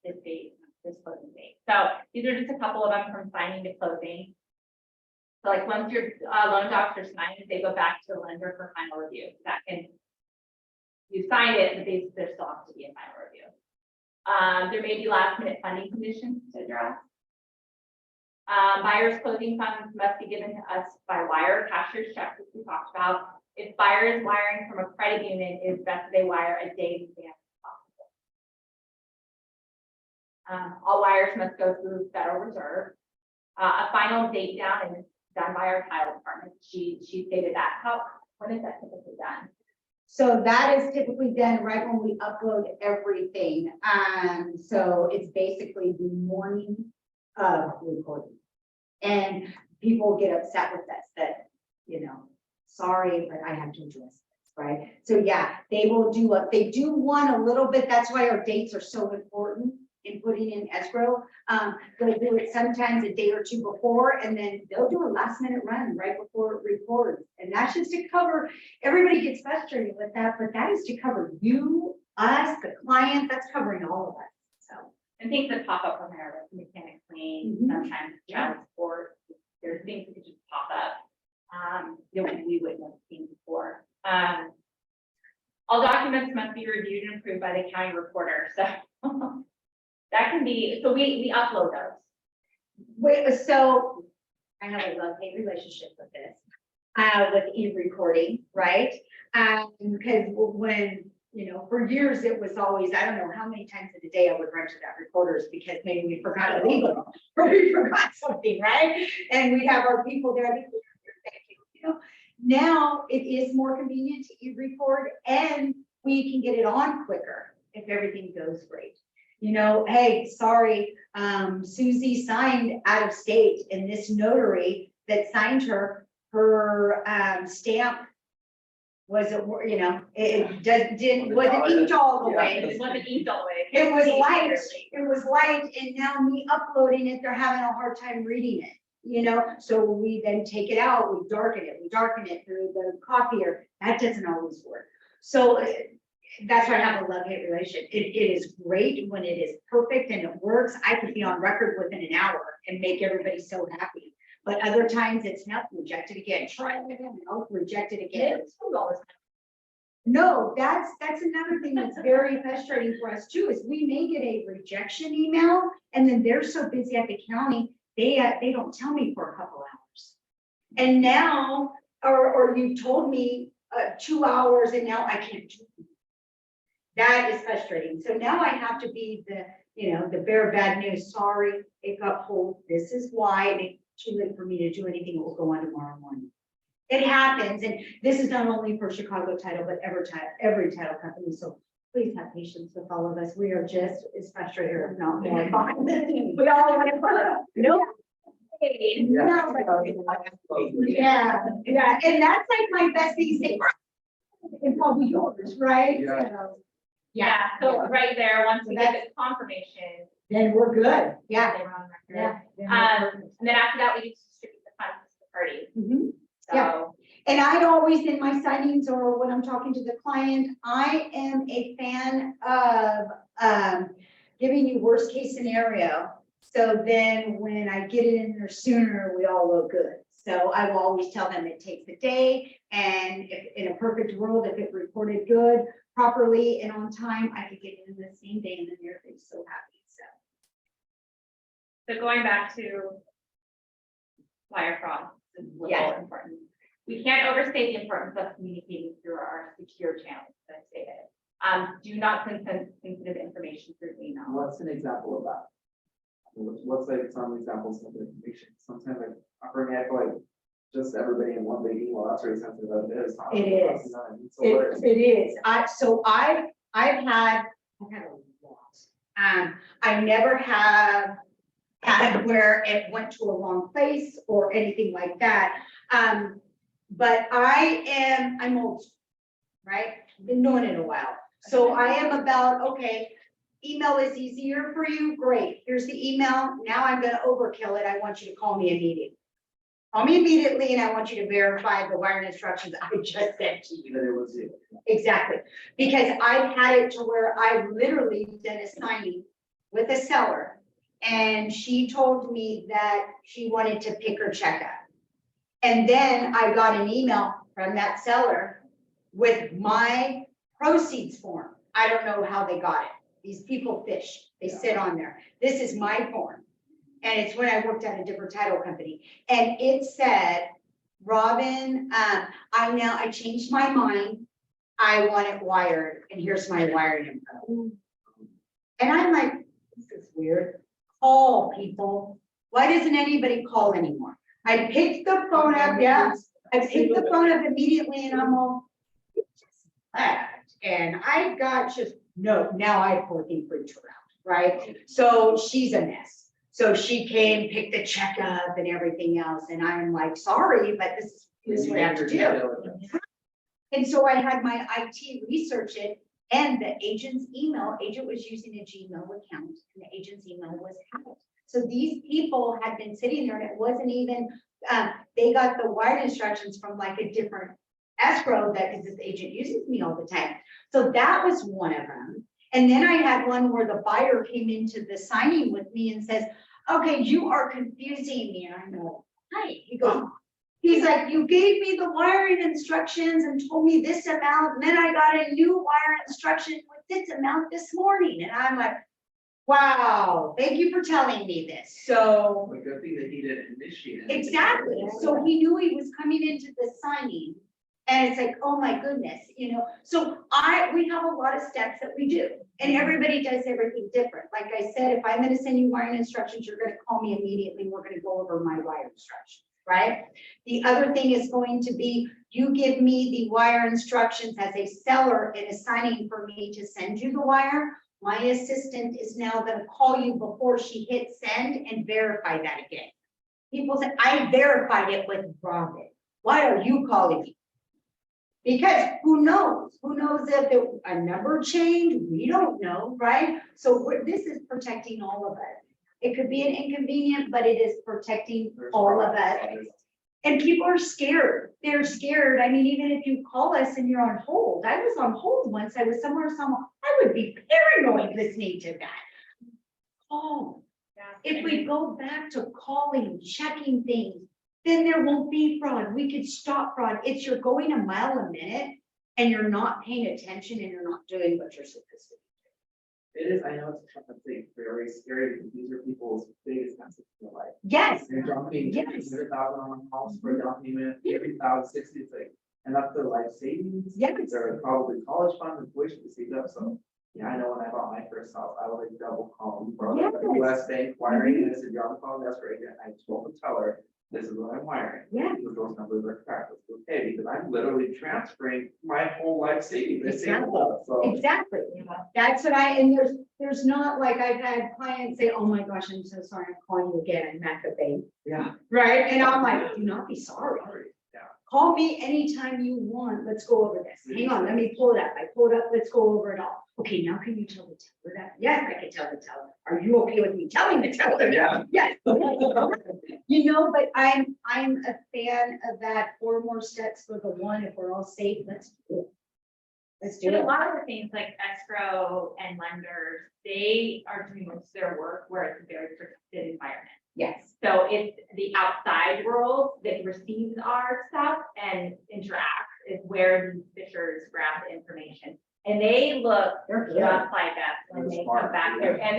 this date, this closing date. So these are just a couple of them from signing to closing. So like once your loan docs are signed, they go back to the lender for final review. That can, you signed it, but there still has to be a final review. There may be last minute funding conditions to address. Buyer's closing funds must be given to us by wire, cashier's check, which we talked about. If buyer is wiring from a credit union, it's best that they wire a day in advance if possible. All wires must go through Federal Reserve. A final date down is done by our title department. She stated that. When is that typically done? So that is typically done right when we upload everything. So it's basically the morning of recording. And people get upset with us that, sorry, but I have to address this, right? So yeah, they will do what they do want a little bit. That's why our dates are so important in putting in escrow. They'll do it sometimes a day or two before, and then they'll do a last minute run right before it records. And that's just to cover, everybody gets frustrated with that, but that is to cover you, us, the client, that's covering all of us, so. And things that pop up from there, like mechanic clean, sometimes child support, there's things that could just pop up. That we wouldn't have seen before. All documents must be reviewed and approved by the county recorder, so that can be, so we upload those. Wait, so I have a love-hate relationship with this, with e-recording, right? Because when, for years it was always, I don't know how many times in a day I would run to that recorder's because maybe we forgot a legal or we forgot something, right? And we'd have our people there. Thank you. Now it is more convenient to e-record and we can get it on quicker if everything goes great. Hey, sorry, Susie signed out of state, and this notary that signed her stamp wasn't, wasn't inked all the way. It wasn't inked all the way. It was light, and now me uploading it, they're having a hard time reading it, so we then take it out, we darken it through the copier. That doesn't always work. So that's why I have a love-hate relationship. It is great when it is perfect and it works. I could be on record within an hour and make everybody so happy. But other times it's not, reject it again, try it again, reject it again. No, that's another thing that's very frustrating for us too, is we may get a rejection email and then they're so busy at the county, they don't tell me for a couple hours. And now, or you told me 2 hours and now I can't do it. That is frustrating. So now I have to be the bearer of bad news. Sorry, it got pulled. This is why. It's too late for me to do anything. It will go on tomorrow morning. It happens. And this is not only for Chicago Title, but every title company. So please have patience with all of us. We are just as frustrated, if not more. We all want to follow. No. Yeah. And that's like my best thing to say. It's probably yours, right? Yeah. So right there, once we get the confirmation, then we're good. Yeah. they're on record. Yeah. And then after that, we distribute the funds to the party. Mhm. So And I always, in my signings or when I'm talking to the client, I am a fan of giving you worst case scenario. So then when I get it in there sooner, we all look good. So I will always tell them it takes a day, and if in a perfect world, if it reported good, properly and on time, I could get it in the same day, and then everybody's so happy, so. So going back to wire fraud, this is Yeah. important. We can't overstate the importance of communicating through our secure channels, as I stated. Do not send sensitive information through email. What's an example of that? What's like some examples of information? Sometimes like, for me, I feel like just everybody in one big email, that's very sensitive as it is. It is. You know what I mean? So what It is. I've had a lot. I never have had where it went to a wrong place or anything like that. But I'm old, school, right? Been doing it a while. So I am about, okay, email is easier for you, great. Here's the email. Now I'm gonna overkill it. I want you to call me immediately. Call me immediately, and I want you to verify the wiring instructions I just sent to you. that it was you. Exactly, because I've had it to where I literally did a signing with a seller, and she told me that she wanted to pick her check up. And then I got an email from that seller with my proceeds form. I don't know how they got it. These people fish, they sit on there. This is my form. And it's when I worked at a different title company. And it said, Robin, I changed my mind. I want it wired, and here's my wiring info. And I'm like, this is weird. Call people. Why doesn't anybody call anymore? I picked the phone up, yeah. I picked the phone up immediately, and I'm all, and I got just, no, now I fucking freaked her out, right? So she's a mess. So she came, picked the check up and everything else, and I'm like, sorry, but this is what I have to do. And so I had my IT research it, and the agent was using a Gmail account, and the agent's email was hacked. So these people had been sitting there, and it wasn't even, they got the wire instructions from like a different escrow that, because this agent uses me all the time. So that was one of them. And then I had one where the buyer came into the signing with me and says, okay, you are confusing me. And I know, hi, he goes, he's like, you gave me the wiring instructions and told me this amount. And then I got a new wire instruction with this amount this morning. And I'm like, wow, thank you for telling me this. So. Like, good thing that he didn't initiate it. Exactly. So he knew he was coming into the signing. And it's like, oh my goodness, so we have a lot of steps that we do, and everybody does everything different. Like I said, if I'm going to send you wiring instructions, you're going to call me immediately. We're going to go over my wire instructions, right? The other thing is going to be, you give me the wire instructions as a seller in a signing for me to send you the wire. My assistant is now going to call you before she hits send and verify that again. People say, I verified it with Robin. Why are you calling me? Because who knows if a number changed, we don't know, right? So this is protecting all of us. It could be an inconvenience, but it is protecting all of us. And people are scared. They're scared. I mean, even if you call us and you're on hold, I was on hold once. I was somewhere, I would be paranoid listening to that. Oh, if we go back to calling, checking things, then there won't be fraud. We could stop fraud. It's you're going a mile a minute and you're not paying attention and you're not doing what you're supposed to do. It is, I know it's very scary because these are people's biggest expenses in their life. Yes. They're dumping Yes. 100,000 on a house for a down payment, 50,000, 60, it's like, and that's their life savings. Yes. They're probably college funds and tuition to save up. So yeah, I know when I bought my first house, I would like double call before I Yes. US Bank wiring, and I said, you're on the phone, that's right. And I told the teller, this is what I'm wiring. Yeah. Because those numbers are correct. It's okay, because I'm literally transferring my whole life savings. I saved a Exactly. lot, so. Exactly. That's what and there's not like I've had clients say, oh my gosh, I'm so sorry, I'm calling you again. I'm at the bank. Yeah. Right. And I'm like, do not be sorry. Yeah. Call me anytime you want. Let's go over this. Hang on, let me pull it up. I pulled up, let's go over it all. Okay, now can you tell the teller that? Yes, I can tell the teller. Are you okay with me telling the teller? Yeah. Yes. You know, but I'm a fan of that. 4 more steps for the one. If we're all safe, let's do it. Let's do And a it. lot of the things like escrow and lenders, they are doing most of their work where it's a very protected environment. Yes. So it's the outside world that receives our stuff and interacts is where these fishers grab the information. And they look They're just good. like us when They're they smart, come back yeah. there and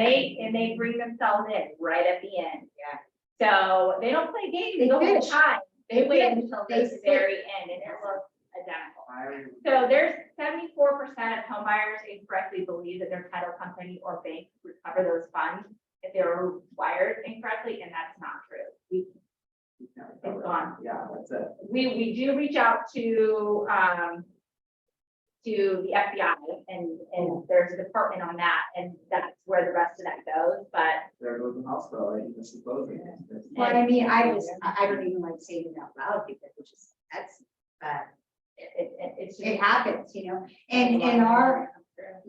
they bring themselves in right at the end. Yeah. So they don't play games They the whole fish. time. They They wait fish. until They the very end and it looks identical. So there's 74% of home buyers incorrectly believe that their title company or bank would recover those funds if they were wired incorrectly, and that's not true. It's gone. Yeah, that's it. We do reach out to the FBI and there's a department on that, and that's where the rest of that goes, but There goes the house bill, right? You missed the closing. Well, I mean, I don't even like saying it out loud because it's just, it's just. it happens, you know, and in our,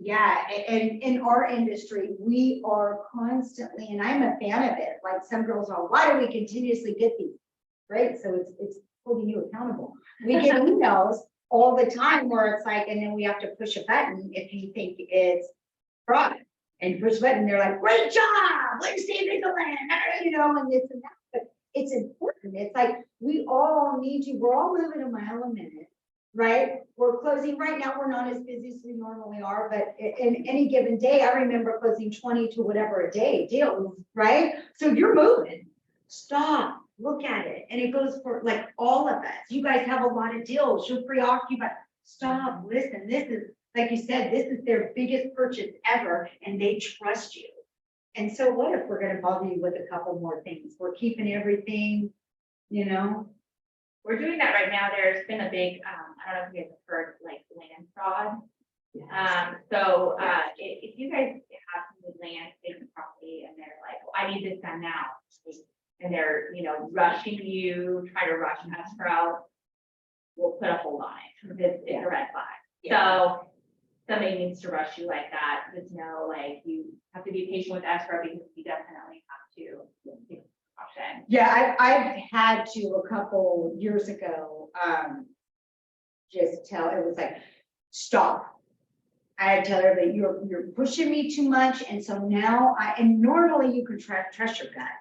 yeah, and in our industry, we are constantly, and I'm a fan of it, like some girls are, why do we continuously get these? Right, so it's holding you accountable. We get emails all the time where it's like, and then we have to push a button if you think it's fraud. And push a button, they're like, great job, let's see the land, you know, and this and that, but it's important. It's like, we all need you, we're all moving a mile a minute, right? We're closing, right now, we're not as busy as we normally are, but in any given day, I remember closing 20 to whatever a day deals, right? So you're moving, stop, look at it. And it goes for like all of us. You guys have a lot of deals, you're preoccupied, stop, listen, this is, like you said, this is their biggest purchase ever, and they trust you. And so what if we're gonna bother you with a couple more things? We're keeping everything, you know? We're doing that right now. There's been a big, I don't know if you guys have heard, like land fraud. So if you guys have some land, vacant property, and they're like, oh, I need this done now. And they're, you know, rushing you, try to rush escrow, we'll put a hold on it. It's a red flag. So somebody needs to rush you like that, just know, like, you have to be patient with escrow because you definitely have to take caution. Yeah, I've had to a couple years ago, just tell, it was like, stop. I had to tell everybody, you're pushing me too much, and so now and normally you can trust your gut.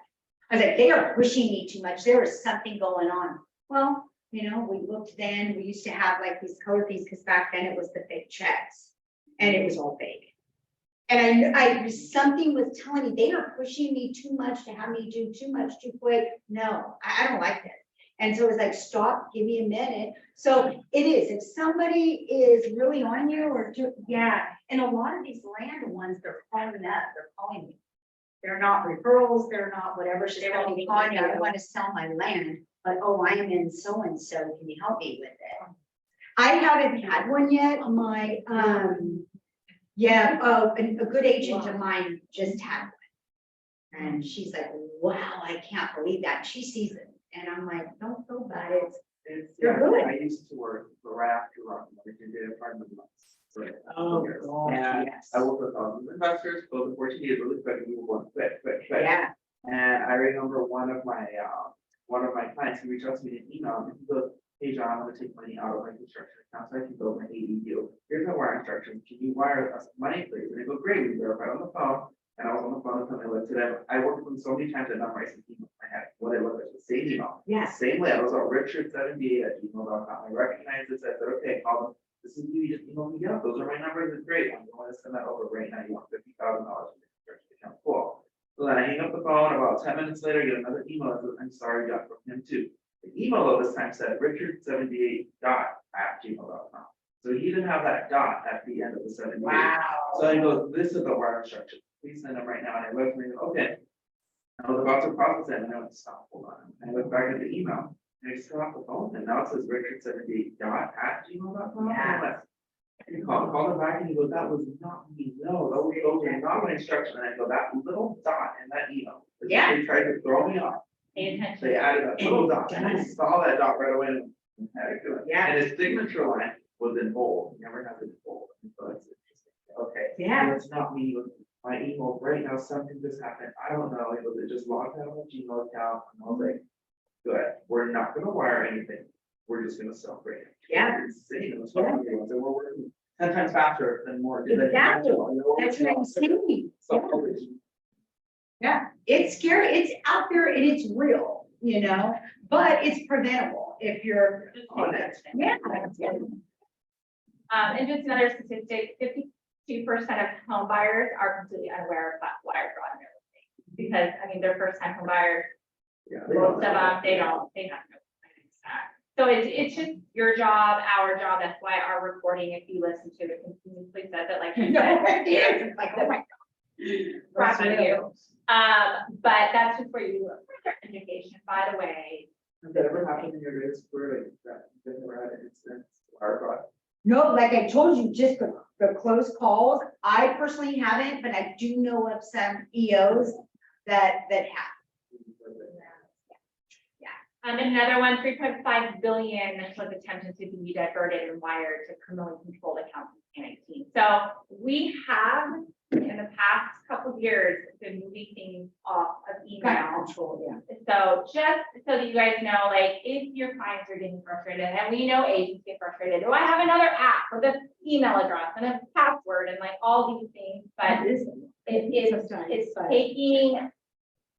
I was like, they are pushing me too much, there is something going on. Well, you know, we looked then, we used to have like these color fees, because back then it was the fake checks, and it was all fake. And I something was telling me, they are pushing me too much to have me do too much too quick. No, I don't like that. And so it was like, stop, give me a minute. So it is, if somebody is really on you or and a lot of these land ones, they're calling me. They're not referrals, they're not whatever, so they're only calling you, I want to sell my land, but oh, I am in so-and-so, can you help me with it? I haven't had one yet, my, a good agent of mine just had one. And she's like, wow, I can't believe that, she sees it, and I'm like, don't feel bad, You're good. I used to work for right after we did apartment months. Oh, And yes. I worked with investors, closed in 14 days, really quick, and we were going quick. Yeah, And I remember one of my clients, he reached out to me in an email, and he goes, hey, John, I want to take money out of my construction account so I can build my ADU. Here's my wire instructions. Can you wire us money, please? And I go, great, we verified on the phone. And I was on the phone with him, I looked at him. I worked with him so many times that I'm writing emails in my head. What I looked at was the same email. yeah, Same way, I was on richard78@gmail.com. I recognized this, I said, okay, call them. This is you, just email me, yeah, those are my numbers, it's great. I'm going to send that over right now. You want $50,000 in your construction account. Cool. So then I hang up the phone, about 10 minutes later, I get another email that says, I'm sorry, got from him too. The email of this time said richard78.@gmail.com. So he didn't have that dot at the end of the 78. wow. So I go, this is the wire instruction. Please send them right now. And I looked and I go, okay. I was about to process it and I went, stop, hold on. And I looked back at the email and I just got off the phone and now it says richard78.@gmail.com. Yeah. And he called him back and he goes, that was not me. No, those were not my instruction. And I go, that little dot in that email. Yeah. They tried to throw me off. Pay attention. They added a little dot and I saw that dot right away. And Yeah. And his signature line was in bold, he never has it in bold, so it's interesting, okay. Yeah. So it's not me with my email, right now, something just happened, I don't know, it was just logged out of my Gmail account, and I was like, good, we're not gonna wire anything, we're just gonna celebrate it. Yeah. Saying those fucking things, and we're working 10 times faster than more. than- Exactly. That's what I'm saying. Yeah, it's scary, it's out there and it's real, you know, but it's preventable if you're on it. Yeah. And just another statistic, 52% of home buyers are completely unaware of that wire fraud and everything. Because, I mean, they're first time home buyers, Yeah. most of them, they have no. So it's just your job, our job, that's why our recording, if you listen to it continuously says it like. It's like, oh my God. Crap out of you. But that's just for you, further education, by the way. Has that ever happened in your guys' career, like that, you've never had an incident, wire fraud? No, like I told you, just the close calls, I personally haven't, but I do know of some EOs that have. And another one, 3.5 billion was attempted to be diverted and wired to criminally controlled accounts in 2019. So we have, in the past couple of years, been moving things off of email. Control, yeah. So just so that you guys know, like, if your clients are getting frustrated, and we know agents get frustrated, oh, I have another app with an email address and a password and like all these things, but it's taking,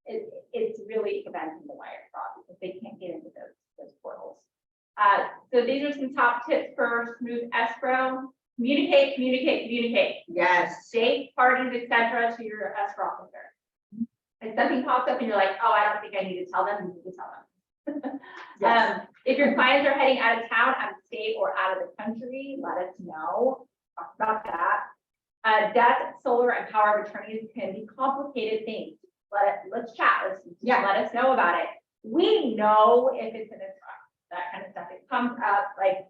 it's really preventing the wire fraud because they can't get into those portals. So these are some top tips for smooth escrow. Communicate. Yes. State parties, etc., to your escrow officer. If something pops up and you're like, oh, I don't think I need to tell them, you need to tell them. Yes. If your clients are heading out of town, out of state, or out of the country, let us know. Talk about that. Death, solar, and power of attorneys can be complicated things. Let's chat. Let us know about it. We know if it's in a truck, that kind of stuff. It comes up like,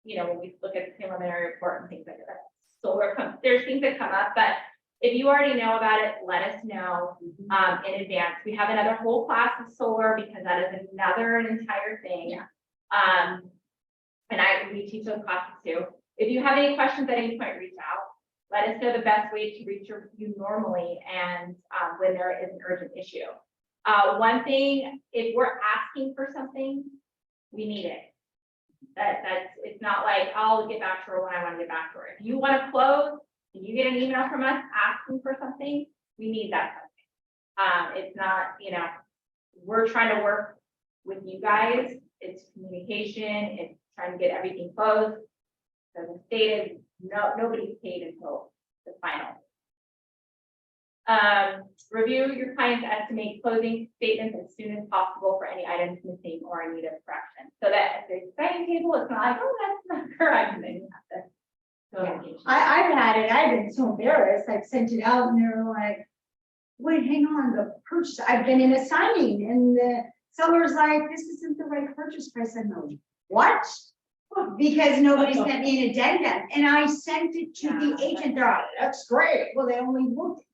you know, when we look at the preliminary report and things like that. Solar there's things that come up, but if you already know about it, let us know in advance. We have another whole class of solar because that is another entire thing. Yeah. And we teach those classes too. If you have any questions at any point, reach out. Let us know the best way to reach you normally and when there is an urgent issue. One thing, if we're asking for something, we need it. It's not like I'll get back to her when I want to get back to her. If you want to close, if you get an email from us asking for something, we need that something. It's not, you know, we're trying to work with you guys. It's communication. It's trying to get everything closed. So the stated, nobody's paid until the final. Review your client's estimate closing statements as soon as possible for any items missing or in need of correction. So that at the signing table, it's not like, oh, that's not correct. And then you have to go. I've had it, I've been so embarrassed, I've sent it out and they're like, wait, hang on, the purchase, I've been in a signing and the seller's like, this isn't the right purchase price. I know, what? Because nobody sent me an addendum and I sent it to the agent. They're like, that's great. Well, they only looked at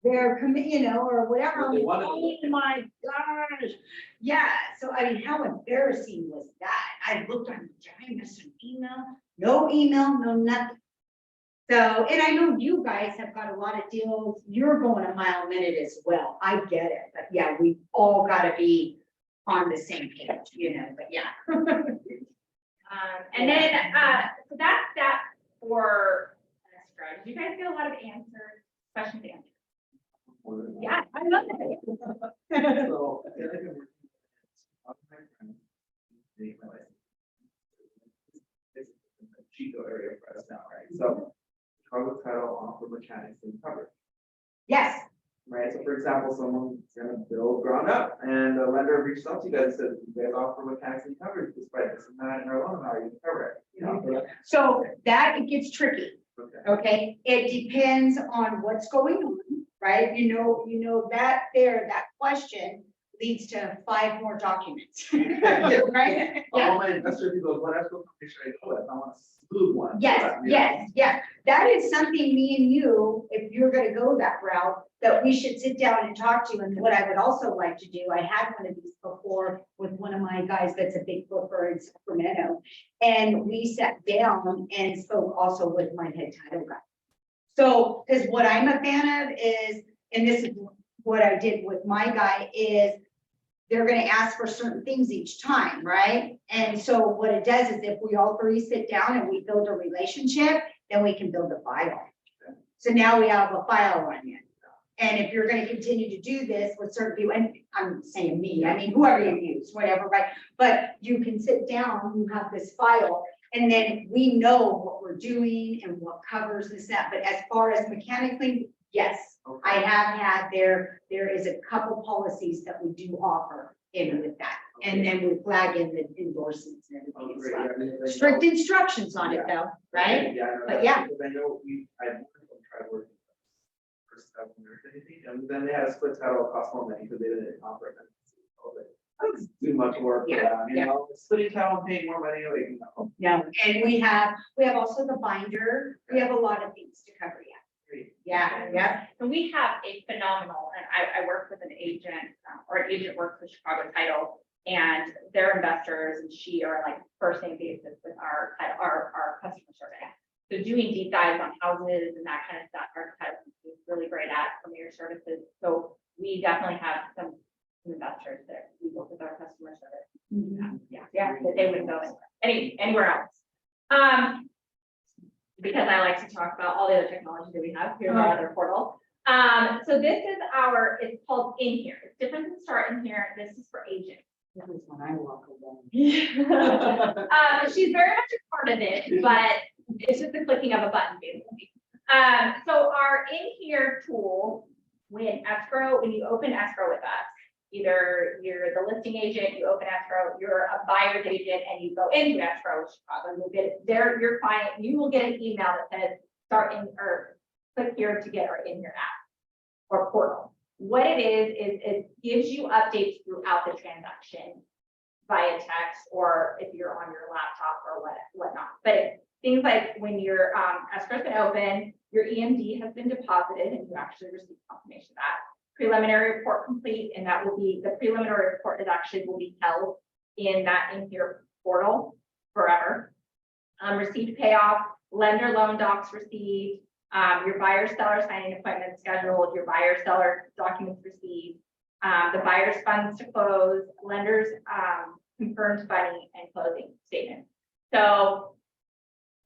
their commit, you know, or whatever. Well, they I'm like, wanted oh my gosh. Yeah. So I mean, how embarrassing was that? I looked on, I missed an email, no nothing. So, and I know you guys have got a lot of deals. You're going a mile a minute as well. I get it. But yeah, we all got to be on the same page, you know, but yeah. And then, so that's that for escrow. Did you guys get a lot of questions answered? Yeah, I love it. So, I feel like I'm working with my friends, they my license. This is a Chico area for us now, right? So, Chicago title offer mechanics and coverage, Yes. right? So for example, someone's gonna build ground up and the lender reached out to you guys and said, you guys offer mechanics and coverage despite this and that in our loan, how are you gonna cover it? You know, So that it gets tricky. okay. Okay, it depends on what's going on, right? You know that that question leads to 5 more documents. Right? All my investors, he goes, what escrow company should I go with? I want a smooth one. Yes, Yeah. yes. That is something me and you, if you're gonna go that route, that we should sit down and talk to. And what I would also like to do, I had one of these before with one of my guys that's a big flipper in Sacramento. And we sat down and spoke also with my head title guy. So, because what I'm a fan of is, and this is what I did with my guy, is they're gonna ask for certain things each time, right? And so what it does is if we all three sit down and we build a relationship, then we can build a file. So now we have a file on you. And if you're gonna continue to do this with certain people, and I'm saying me, I mean, whoever you use, whatever, right? But you can sit down, you have this file, and then we know what we're doing and what covers this, that. But as far as mechanically, yes, I have had there is a couple policies that we do offer in with that. And then we flag in the endorsements and everything as well. Strict instructions on it though, right? Yeah. But yeah. Because I know I tried working for stuff or anything, and then they had a split title cost more money because they didn't offer it. Let's do much work for that, you know, splitting title and paying more money, like, you know. Yeah, and we have also the binder, we have a lot of things to cover, yeah. And we have a phenomenal, and I work with an agent, or an agent works with Chicago Title, and their investors and she are like first name basis with our customer service. So doing deep dives on houses and that kind of stuff, our title is really great at Premier Services. So we definitely have some investors that we work with our customer service. Yeah, that they wouldn't go anywhere else. Because I like to talk about all the other technology that we have. Here's our other portal. So this is it's called In Here. It's different than Start In Here. This is for agents. That is when I walk alone. She's very much a part of it, but it's just the clicking of a button, basically. So our In Here tool, when you open escrow with us, either you're the listing agent, you open escrow, you're a buyer's agent, and you go into escrow, Chicago, you'll get there. Your client, you will get an email that says start in or click here to get our In Here app or portal. What it is it gives you updates throughout the transaction via text, or if you're on your laptop or whatnot. But things like when your escrow's been open, your EMD has been deposited, and you actually receive confirmation of that. Preliminary report complete, and that will be the preliminary report will be held in that In Here portal forever. Received payoff, lender loan docs received, your buyer seller signing appointment scheduled, your buyer seller documents received, the buyer's funds to close, lenders confirmed funding and closing statement. So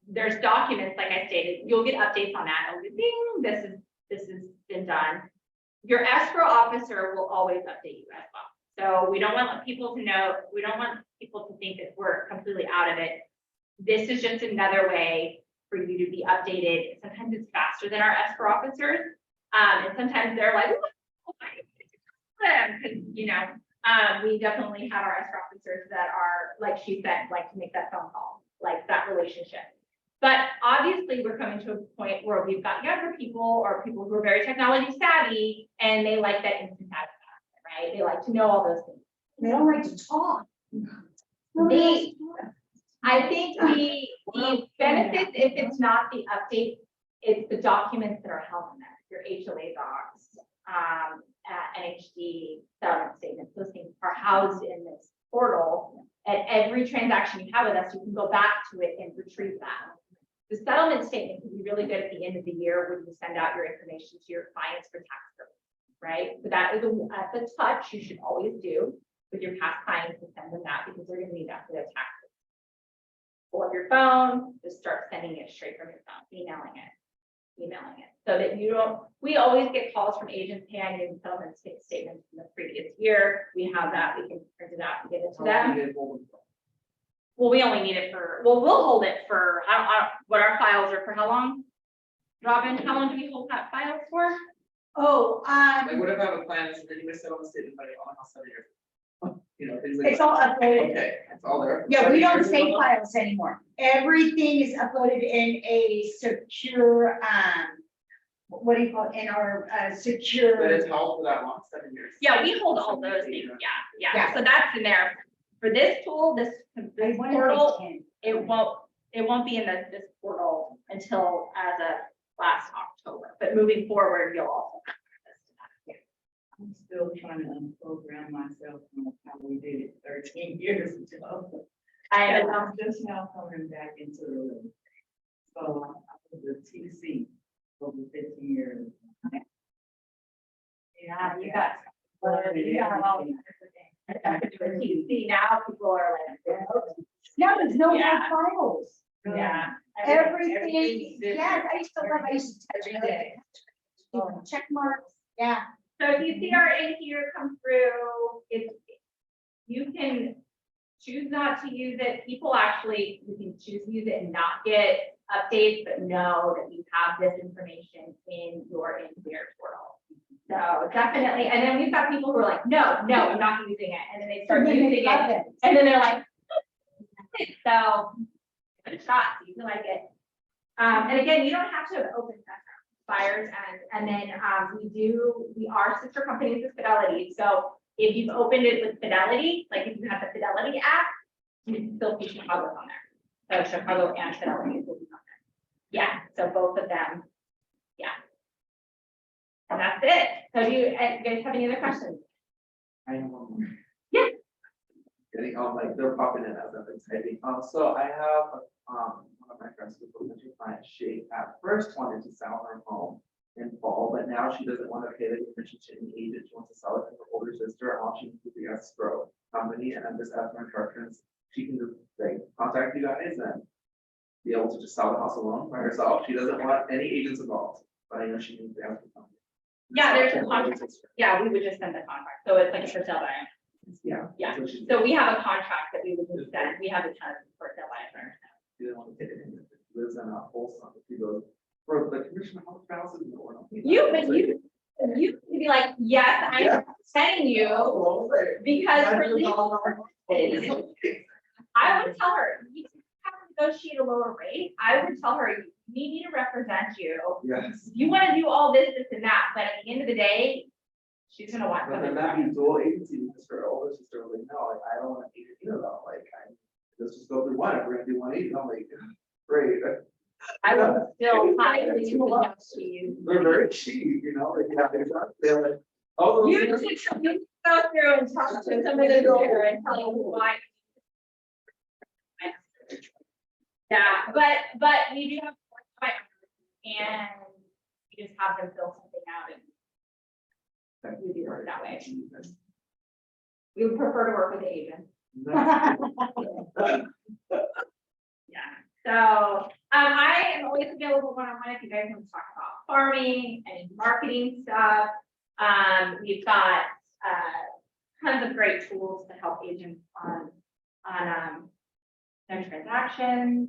there's documents, like I stated, you'll get updates on that. It'll be ding, this has been done. Your escrow officer will always update you as well. So we don't want people to know, we don't want people to think that we're completely out of it. This is just another way for you to be updated. Sometimes it's faster than our escrow officers. And sometimes they're like, because we definitely have our escrow officers that are, like she said, like to make that phone call, like that relationship. But obviously we're coming to a point where we've got younger people or people who are very technology savvy, and they like that instant satisfaction, right? They like to know all those things. They don't like to talk. I think the benefits, if it's not the update, it's the documents that are held in there, your HOA docs, NHD, settlement statements, those things are housed in this portal. At every transaction you have with us, you can go back to it and retrieve that. The settlement statement can be really good at the end of the year when you send out your information to your clients for tax purposes, right? So that is at the touch you should always do with your past clients, to send them that, because they're going to need that for their taxes. Pull up your phone, just start sending it straight from your phone, emailing it, so that you don't. We always get calls from agents, hey, I need settlement statements from the previous year. We have that, we can print it out and give it to them. Well, we only need it for, we'll hold it for, I don't what our files are for how long? Robin, how long do we hold that files for? Oh, Like, what if I have a plan, so then you miss it on the statement, but on how 7 years? Things like it's that. all uploaded. Okay, it's all there. Yeah, we 7 don't years save ago? files anymore. Everything is uploaded in a secure, what do you call it, in our secure. But it's held for that long, 7 years. Yeah, we hold all those things, yeah. So that's in there. For this tool, this portal, it won't be in this portal until as of last October, but moving forward, you'll also have access to that. I'm still trying to unprogram myself from how we did it 13 years ago. And I'm just now coming back into the room. So I was a TC over 15 years. Yeah, you got all see now people are like, Yeah, there's no more Yeah. files. yeah. Everything, yes, I used to touch Every it. day. Check marks, yeah. So if you see our in here come through, it's, you can choose not to use it. People actually, you can choose to use it and not get updates, but know that you have this information in your in-here portal. So definitely, and then we've got people who are like, no, I'm not using it, and then they start using it, and then they're like, so, give it a shot, see if you like it. And again, you don't have to have open buyers, and then, we are sister companies with Fidelity, so if you've opened it with Fidelity, like if you have the Fidelity app, you can still see Chicago on there. So Chicago and Fidelity will be on there. Yeah, so both of them, yeah. And that's it. So do you guys have any other questions? I have one more. Yeah. Getting, like, they're popping in as I'm typing. So I have, one of my friends who's a potential client, she at first wanted to sell her home in fall, but now she doesn't want to pay the commission to any agent. She wants to sell it to her older sister, and all she needs is the escrow company, and I'm just asking her instructions. She can just, like, contact you guys and be able to just sell the house alone by herself. She doesn't want any agents involved, but I know she needs the escrow company. Yeah, there's a contract. Yeah, we would just send the contract. So it's like a for sale by. Yeah. Yeah. So she So we have a contract that we would just send. We have a ton of for sale by. didn't want to take it in. Lives in a Folsom. If you go for the commission, how much balance is no one? You could be like, yes, I'm sending you because for legal purposes, I would tell her, you have to negotiate a lower rate. I would tell her, you need me to represent you. Yes. You want to do all this, this and that, but at the end of the day, she's gonna want But then something. that'd be dual agency because her older sister was like, no, like, I don't want to take it either though. Like, let's just go through one. If we're gonna do one agent, I'm like, great. I would still highly suggest she use. They're very cheap, you know, like, yeah, they're like, oh. You should go through and talk to somebody there and tell you why. Yeah, but we do have, and you just have them fill something out and we do work that way. We would prefer to work with the agent. Yeah, so, I am always available one-on-one if you guys want to talk about farming and marketing stuff. We've got, tons of great tools to help agents on their transactions,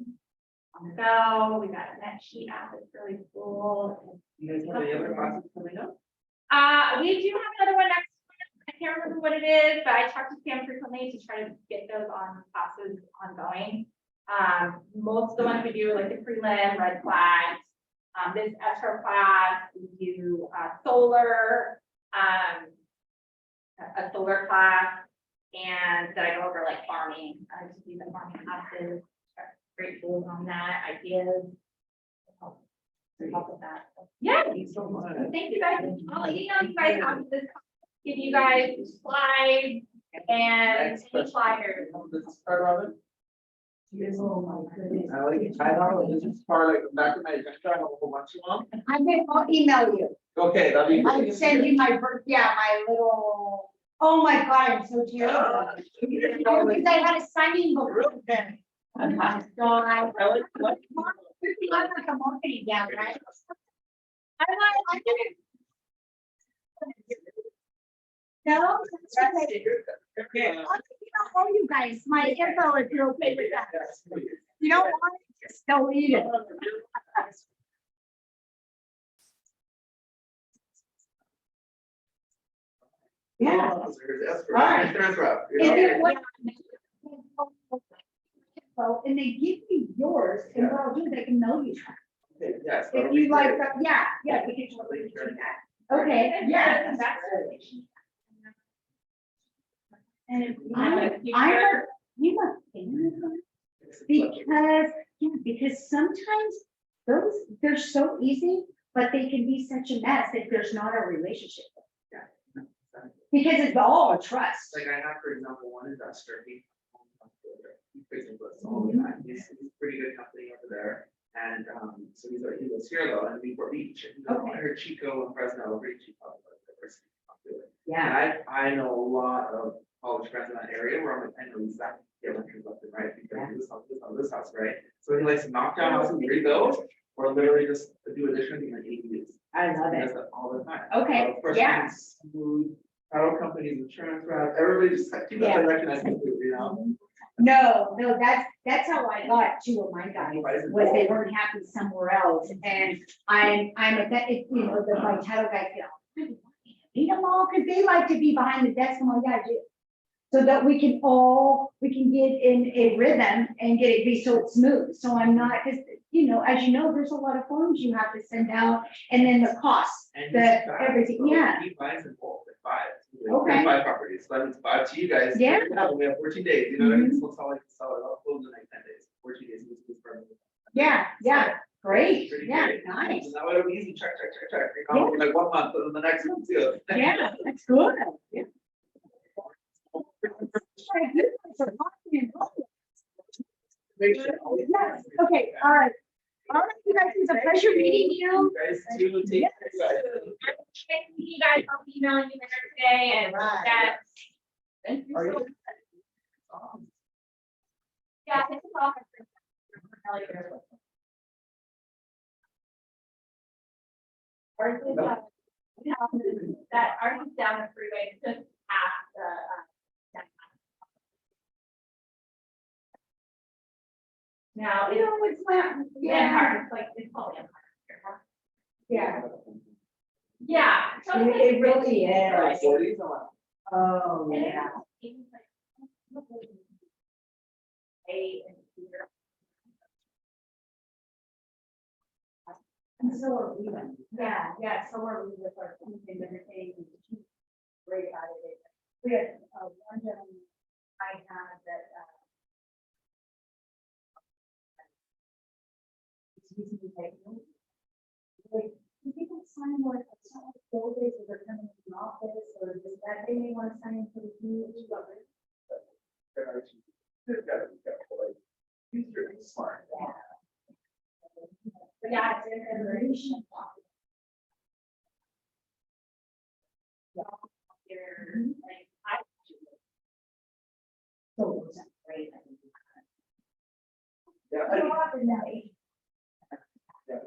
on the go. We've got a net sheet app that's really cool. You guys have any other classes coming up? We do have another one next month. I can't remember what it is, but I talk to Sam frequently to try to get those on classes ongoing. Most of the ones we do are like the prelim, red flags. This escrow class, we do solar, a solar class, and then I go over like farming, to do the farming classes, great tools on that, ideas. Help with that. Yeah. Thank you so much. Thank you guys. I'll email you guys after this, give you guys slides and any flyers. This is part of it. Oh my goodness. I like it. I know, this is part like back in my agenda, I have a whole bunch of them. I'll email you. Okay, that'd be. I'll send you my my little, oh my God, I'm so terrible. Because I had a signing book. Oh my God. I'm like a marketing gal, right? I didn't. No, that's okay. Okay. I'll you guys, my info if you're okay with that. You don't want it, just don't eat it. Yeah. Right. Insurance rep, you know? If you want- And they give you yours, and what I'll do is I can mail you. Okay, yes. If you like, yeah, we can totally do that. Okay, yeah. And if you must, because sometimes those, they're so easy, but they can be such a mess if there's not a relationship. because it's all a trust. Like I have, for example, one investor, he fixing books all the time. He's a pretty good company over there. And so he lives here though, in Newport Beach. And Okay. I heard Chico and Fresno are pretty cheap. Yeah, And I know a lot of college friends in that area where I'm like, I know exactly the renters left and right because this house, right? So he likes to knock down houses and rebuild, or literally just do additions in like 8 years. I love He it. does that all the time. Okay, So, of course, yeah. it's smooth, title companies, insurance route, everybody just like, keep Yeah. that recognized, you know? No, that's how I got two of my guys, was they weren't happy somewhere else, and I'm a, you know, my title guy, you know, beat them all, cause they like to be behind the desk, and all, yeah, do. So that we can get in a rhythm and get it be so smooth, so I'm not, cause, you know, as you know, there's a lot of forms you have to send out, and then the costs, And the, he's fast, everything, so yeah. He buys in bulk at 5. Okay. 5 properties, so that means 5 to you guys. Yeah. We have 14 days, you know, what I mean? Mhm. So sell it, I'll close in like 10 days, 14 days. Yeah, great, Pretty yeah, great. nice, And that way it'll be easy, check. You know, like 1 month, and then the next one too. yeah, that's good. Yeah. Make sure. Yes, okay, all right. All right, you guys, it's a pleasure meeting you. You guys too, take Yes. care, guys. You guys, I'll be emailing you later today and Alright. that. Thank you Are so you? much. Yeah, this is all. Ours is, that ours is down the freeway, it's just past the. Now, You know, it's not, Empire, it's like, it's called Empire. yeah, Yeah. so it's it like- really is. 40s or what? Oh, And yeah. it's like- A and B. And so are we. Yeah, so are we with our team and everything, and she's great about it. We had, one gentleman I had that, he's using like, do people sign like, it's not like full days or they're coming to the office, or does that, they may want to sign for the huge, He's really smart. But yeah, it's in the relation. Like, I. so it's great. Yeah. I don't have to know. Yeah.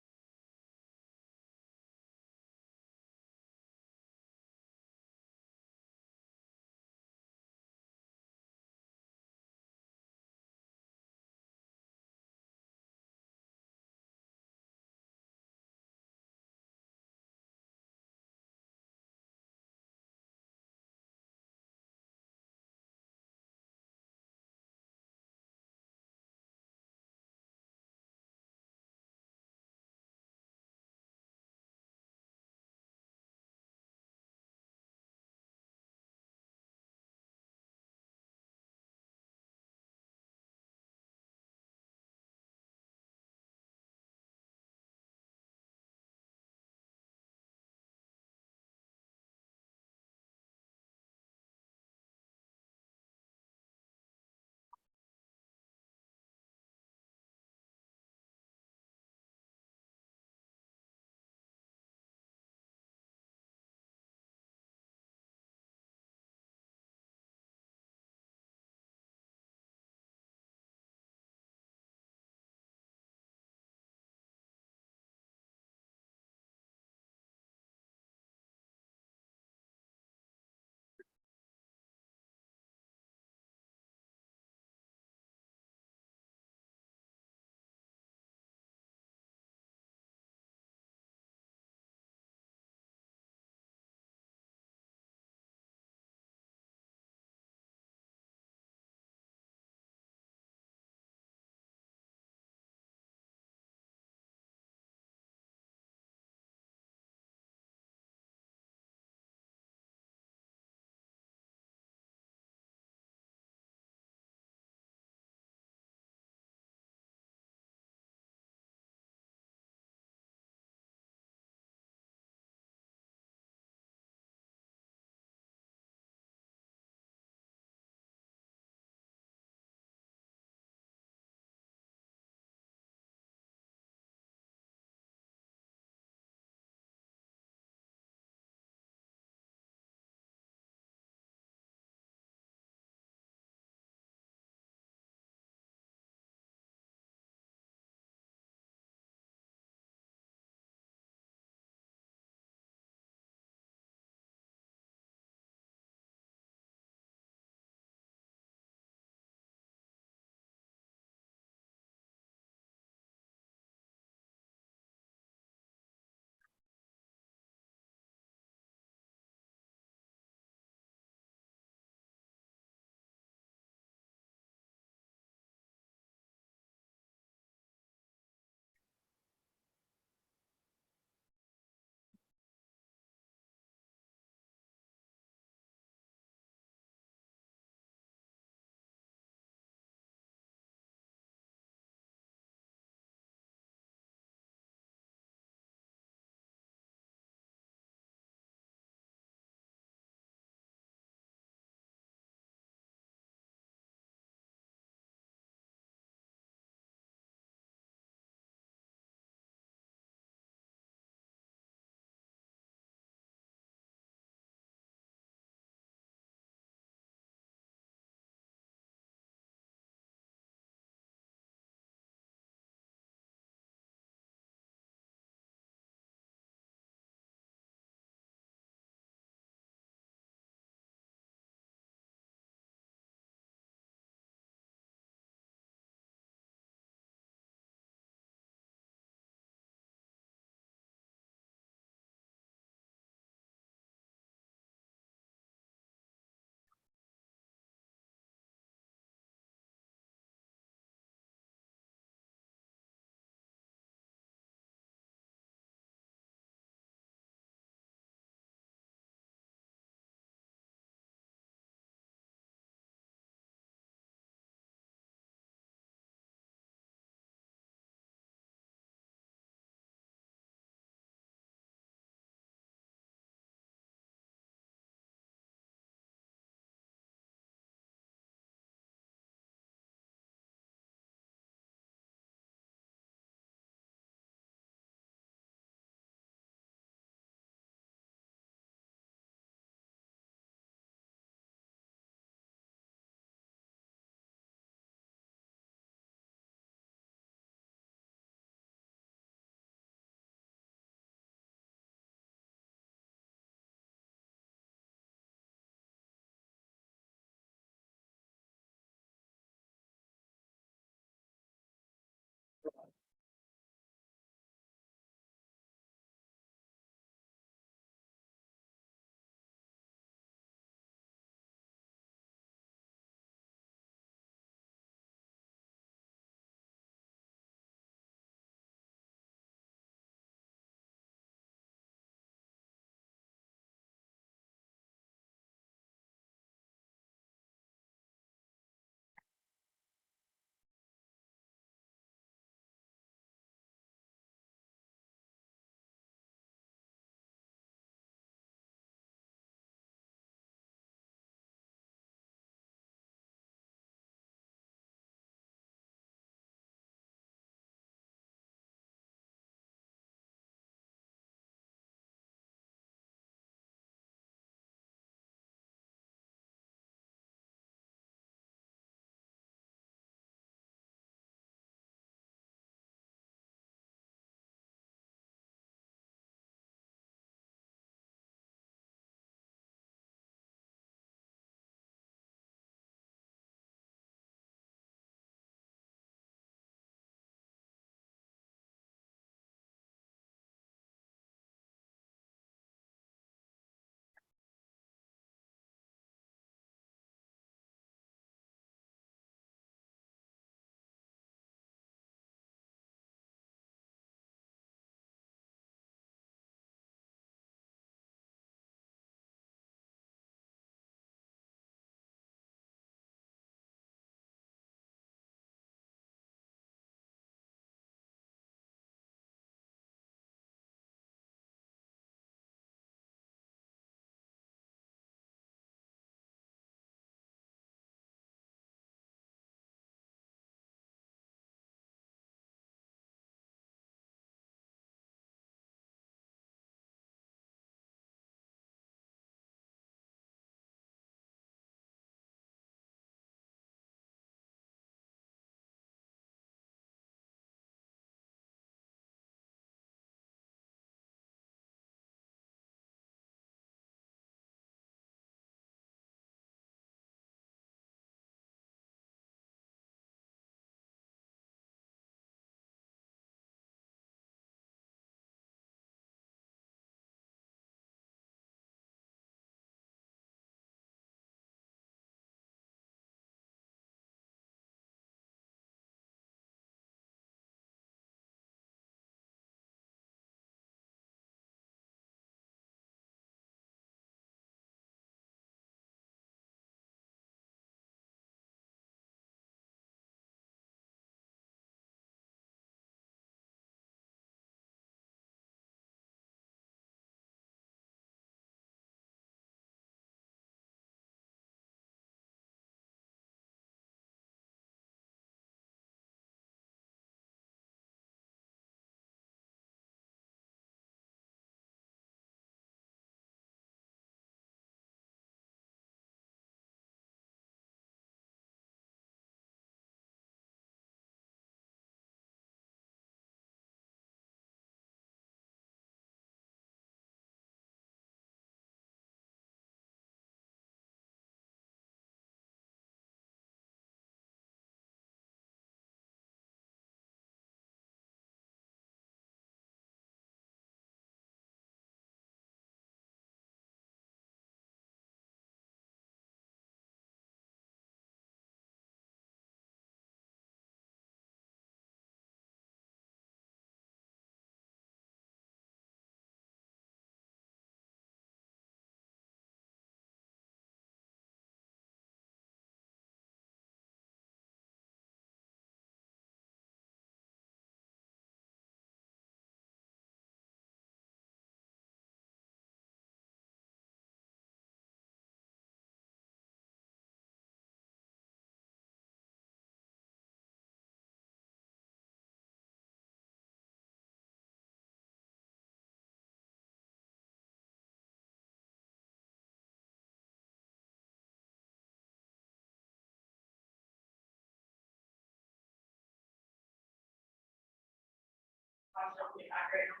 be back right now.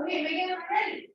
Okay, Megan, I'm ready.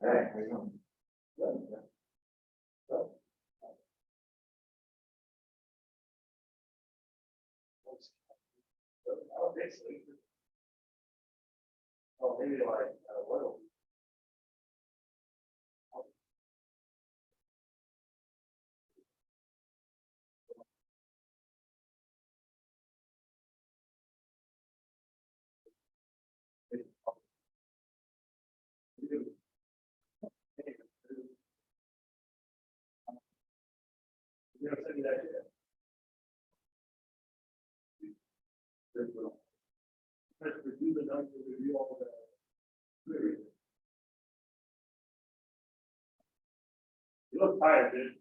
Hey, how you doing? Oh, maybe like, what? You know, send me that. Let's review the numbers, review all the. You look tired, dude.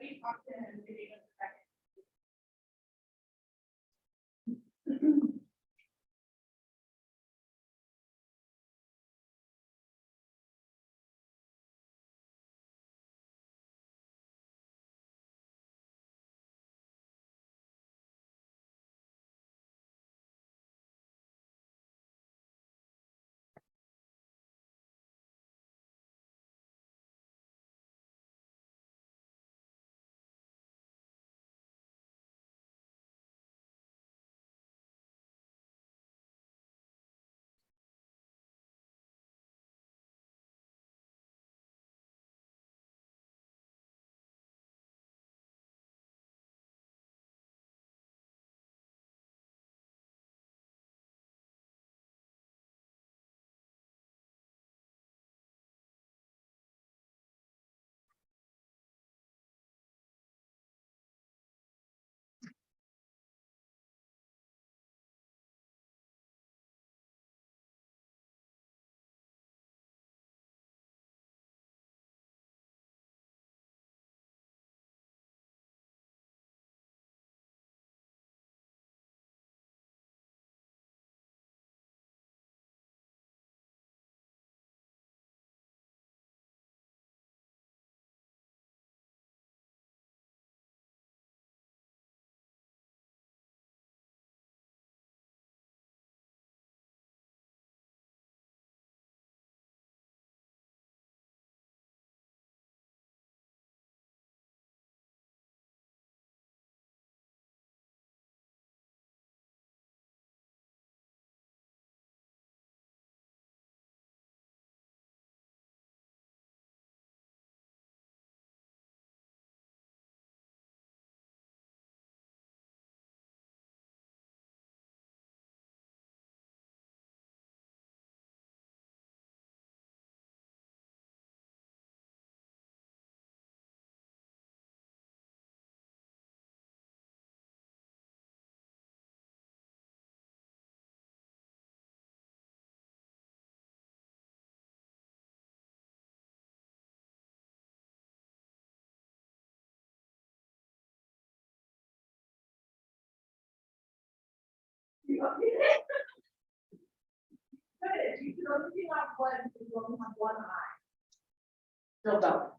We talked to him, did he just second? You okay? Good, you can only have one, you only have one eye. Still don't.